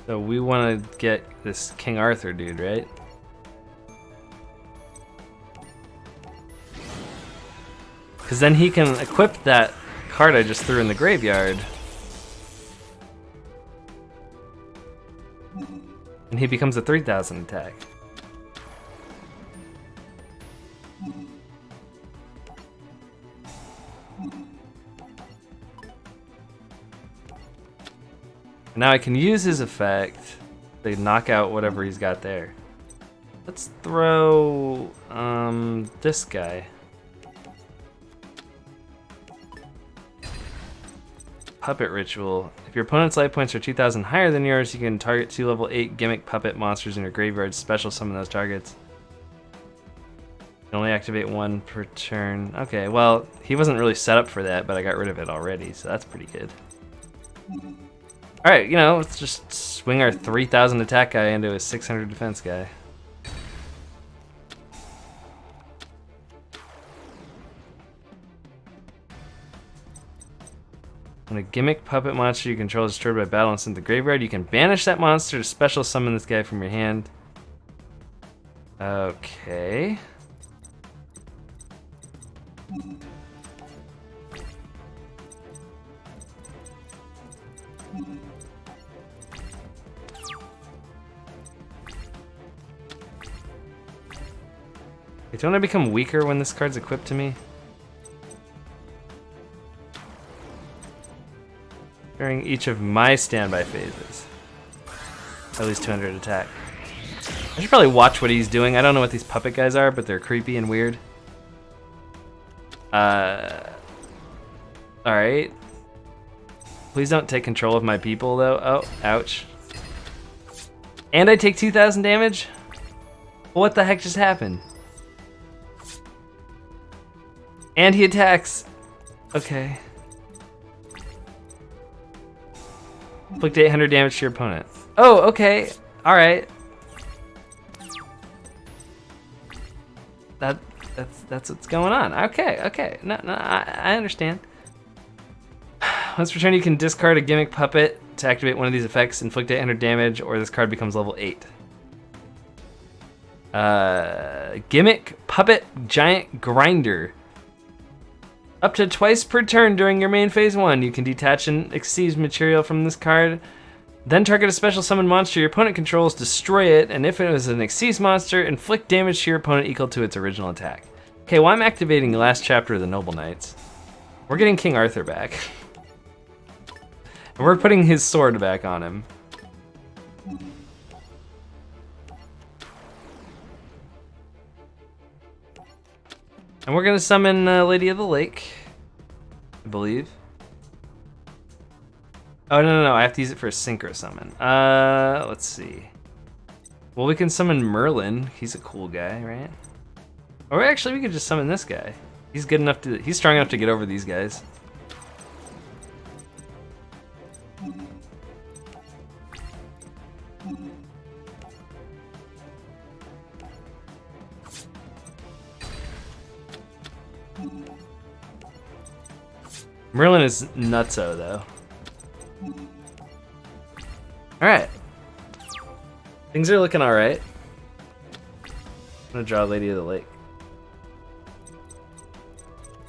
So we want to get this King Arthur dude, right? Because then he can equip that card I just threw in the graveyard. And he becomes a 3,000 attack. Now I can use his effect to knock out whatever he's got there. Let's throw this guy. Puppet Ritual. If your opponent's life points are 2,000 higher than yours, you can target 2 level 8 gimmick puppet monsters in your graveyard, special summon those targets. You can only activate 1 per turn. Okay, well, he wasn't really set up for that, but I got rid of it already, so that's pretty good. Alright, you know, let's just swing our 3,000 attack guy into a 600 defense guy. When a gimmick puppet monster you control is destroyed by battle and sent to the graveyard, you can banish that monster to special summon this guy from your hand. Okay. Okay, don't I become weaker when this card's equipped to me? During each of my standby phases. At least 200 attack. I should probably watch what he's doing. I don't know what these puppet guys are, but they're creepy and weird. Alright. Please don't take control of my people, though. Oh, ouch. And I take 2,000 damage? What the heck just happened? And he attacks. Okay. Inflict 800 damage to your opponent. Oh, okay. Alright. That's what's going on. Okay. No, I understand. Once per turn, you can discard a gimmick puppet to activate one of these effects, inflict 800 damage, or this card becomes level 8. Gimmick puppet giant grinder. Up to twice per turn during your main phase 1, you can detach an Xyz material from this card, then target a special summon monster your opponent controls, destroy it, and if it was an Xyz monster, inflict damage to your opponent equal to its original attack. Okay, well I'm activating the last chapter of the Noble Knights. We're getting King Arthur back. And we're putting his sword back on him. And we're gonna summon Lady of the Lake, I believe. Oh, no, I have to use it for a synchro summon. Let's see. Well, we can summon Merlin. He's a cool guy, right? Or actually, we could just summon this guy. He's good enough to, he's strong enough to get over these guys. Merlin is nutso, though. Alright. Things are looking alright. I'm gonna draw Lady of the Lake.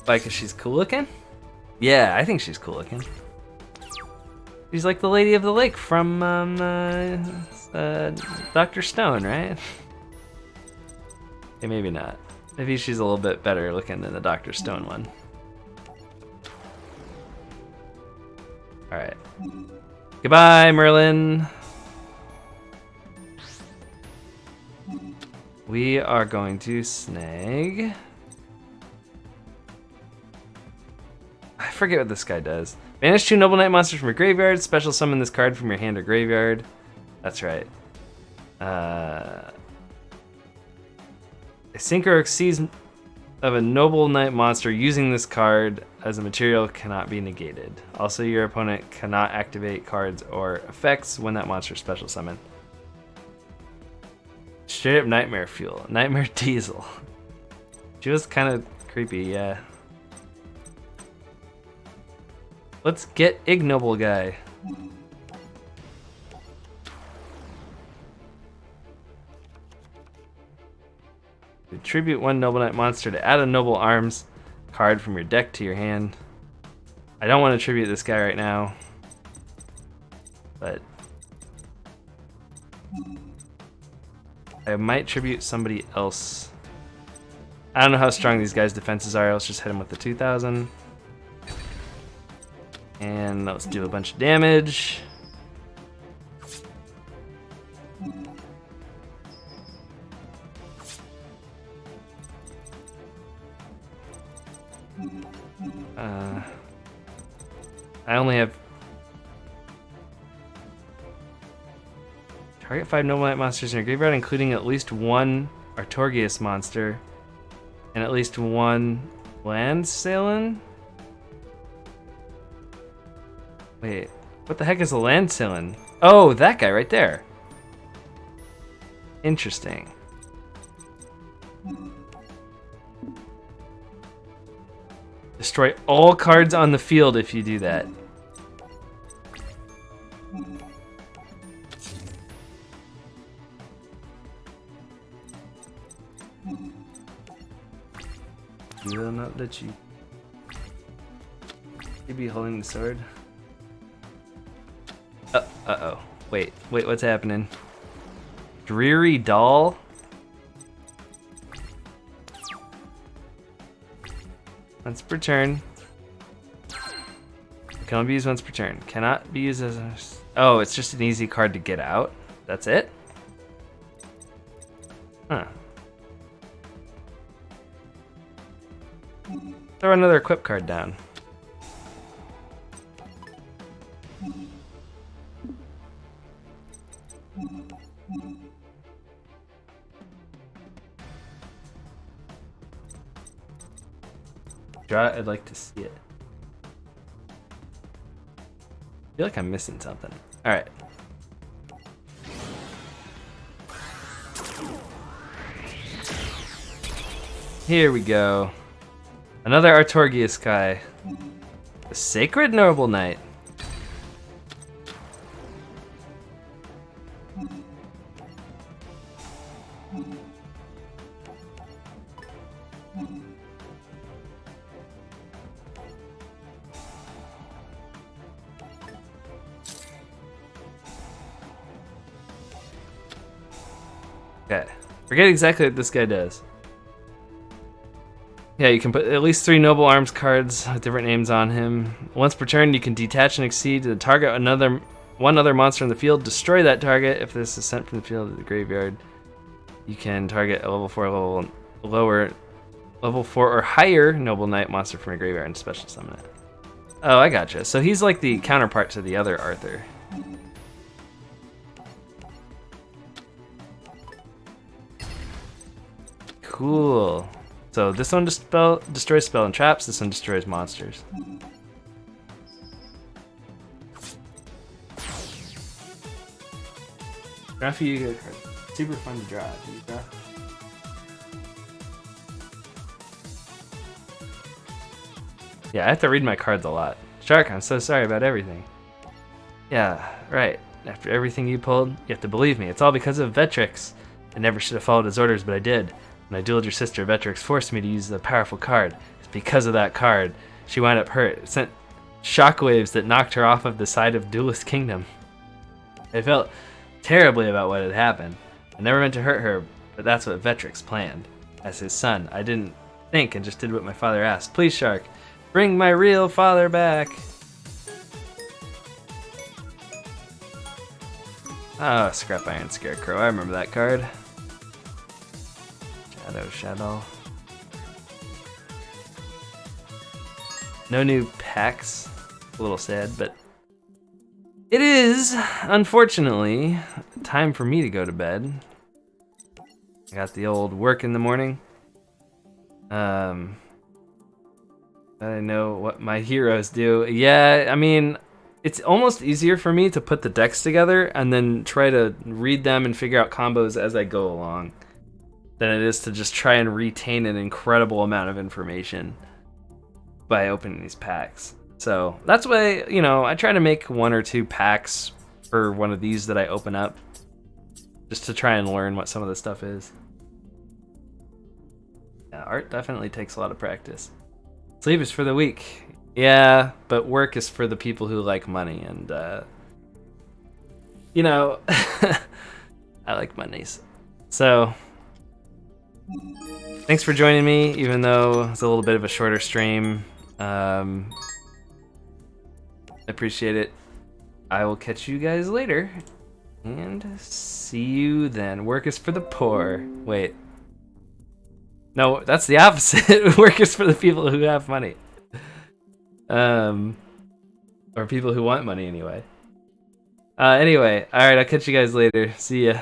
Why, cause she's cool looking? Yeah, I think she's cool looking. She's like the Lady of the Lake from Dr. Stone, right? Okay, maybe not. Maybe she's a little bit better looking than the Dr. Stone one. Alright. Goodbye, Merlin. We are going to snag. I forget what this guy does. Banish 2 Noble Knight monsters from your graveyard. Special summon this card from your hand or graveyard. That's right. A Synchro exceeds of a Noble Knight monster using this card as a material cannot be negated. Also, your opponent cannot activate cards or effects when that monster is special summoned. Straight up Nightmare Fuel. Nightmare Diesel. She was kind of creepy, yeah. Let's get Ignoble Guy. Tribute 1 Noble Knight monster to add a Noble Arms card from your deck to your hand. I don't want to tribute this guy right now, but I might tribute somebody else. I don't know how strong these guys' defenses are. Let's just hit him with the 2000. And let's do a bunch of damage. I only have target 5 Noble Knight monsters in your graveyard, including at least 1 Artorgius monster and at least 1 Landsalin. Wait, what the heck is a Landsalin? Oh, that guy right there. Interesting. Destroy all cards on the field if you do that. He will not let you. He'd be holding the sword. Uh-oh. Wait, what's happening? Dreary Doll? Once per turn. Can only be used once per turn. Cannot be used as a... Oh, it's just an easy card to get out? That's it? Huh. Throw another equip card down. Draw it, I'd like to see it. I feel like I'm missing something. Alright. Here we go. Another Artorgius guy. The Sacred Noble Knight. Okay. Forget exactly what this guy does. Yeah, you can put at least 3 Noble Arms cards with different names on him. Once per turn, you can detach and exceed to target one other monster in the field. Destroy that target if this is sent from the field to the graveyard. You can target a level 4, level Level 4 or higher Noble Knight monster from your graveyard and special summon it. Oh, I gotcha. So he's like the counterpart to the other Arthur. Cool. So this one destroys spell and traps, this one destroys monsters. Draw for Yugioh card. Super fun to draw. Do you draw? Yeah, I have to read my cards a lot. Shark, I'm so sorry about everything. Yeah, right. After everything you pulled, you have to believe me. It's all because of Vetrix. I never should have followed his orders, but I did. When I dueled your sister, Vetrix forced me to use the powerful card. It's because of that card. She wound up hurt. It sent shockwaves that knocked her off of the side of Duelist Kingdom. I felt terribly about what had happened. I never meant to hurt her, but that's what Vetrix planned. As his son, I didn't think and just did what my father asked. Please, Shark, bring my real father back. Oh, Scrap Iron Scarecrow. I remember that card. Shadow. No new packs. A little sad, but it is, unfortunately, time for me to go to bed. I got the old work in the morning. I know what my heroes do. Yeah, I mean, it's almost easier for me to put the decks together and then try to read them and figure out combos as I go along than it is to just try and retain an incredible amount of information by opening these packs. So that's why, you know, I try to make 1 or 2 packs for one of these that I open up just to try and learn what some of the stuff is. Yeah, art definitely takes a lot of practice. Sleep is for the weak. Yeah, but work is for the people who like money, and you know, I like monies. So thanks for joining me, even though it's a little bit of a shorter stream. I appreciate it. I will catch you guys later, and see you then. Work is for the poor. Wait. No, that's the opposite. Work is for the people who have money. Or people who want money anyway. Anyway, alright, I'll catch you guys later. See ya.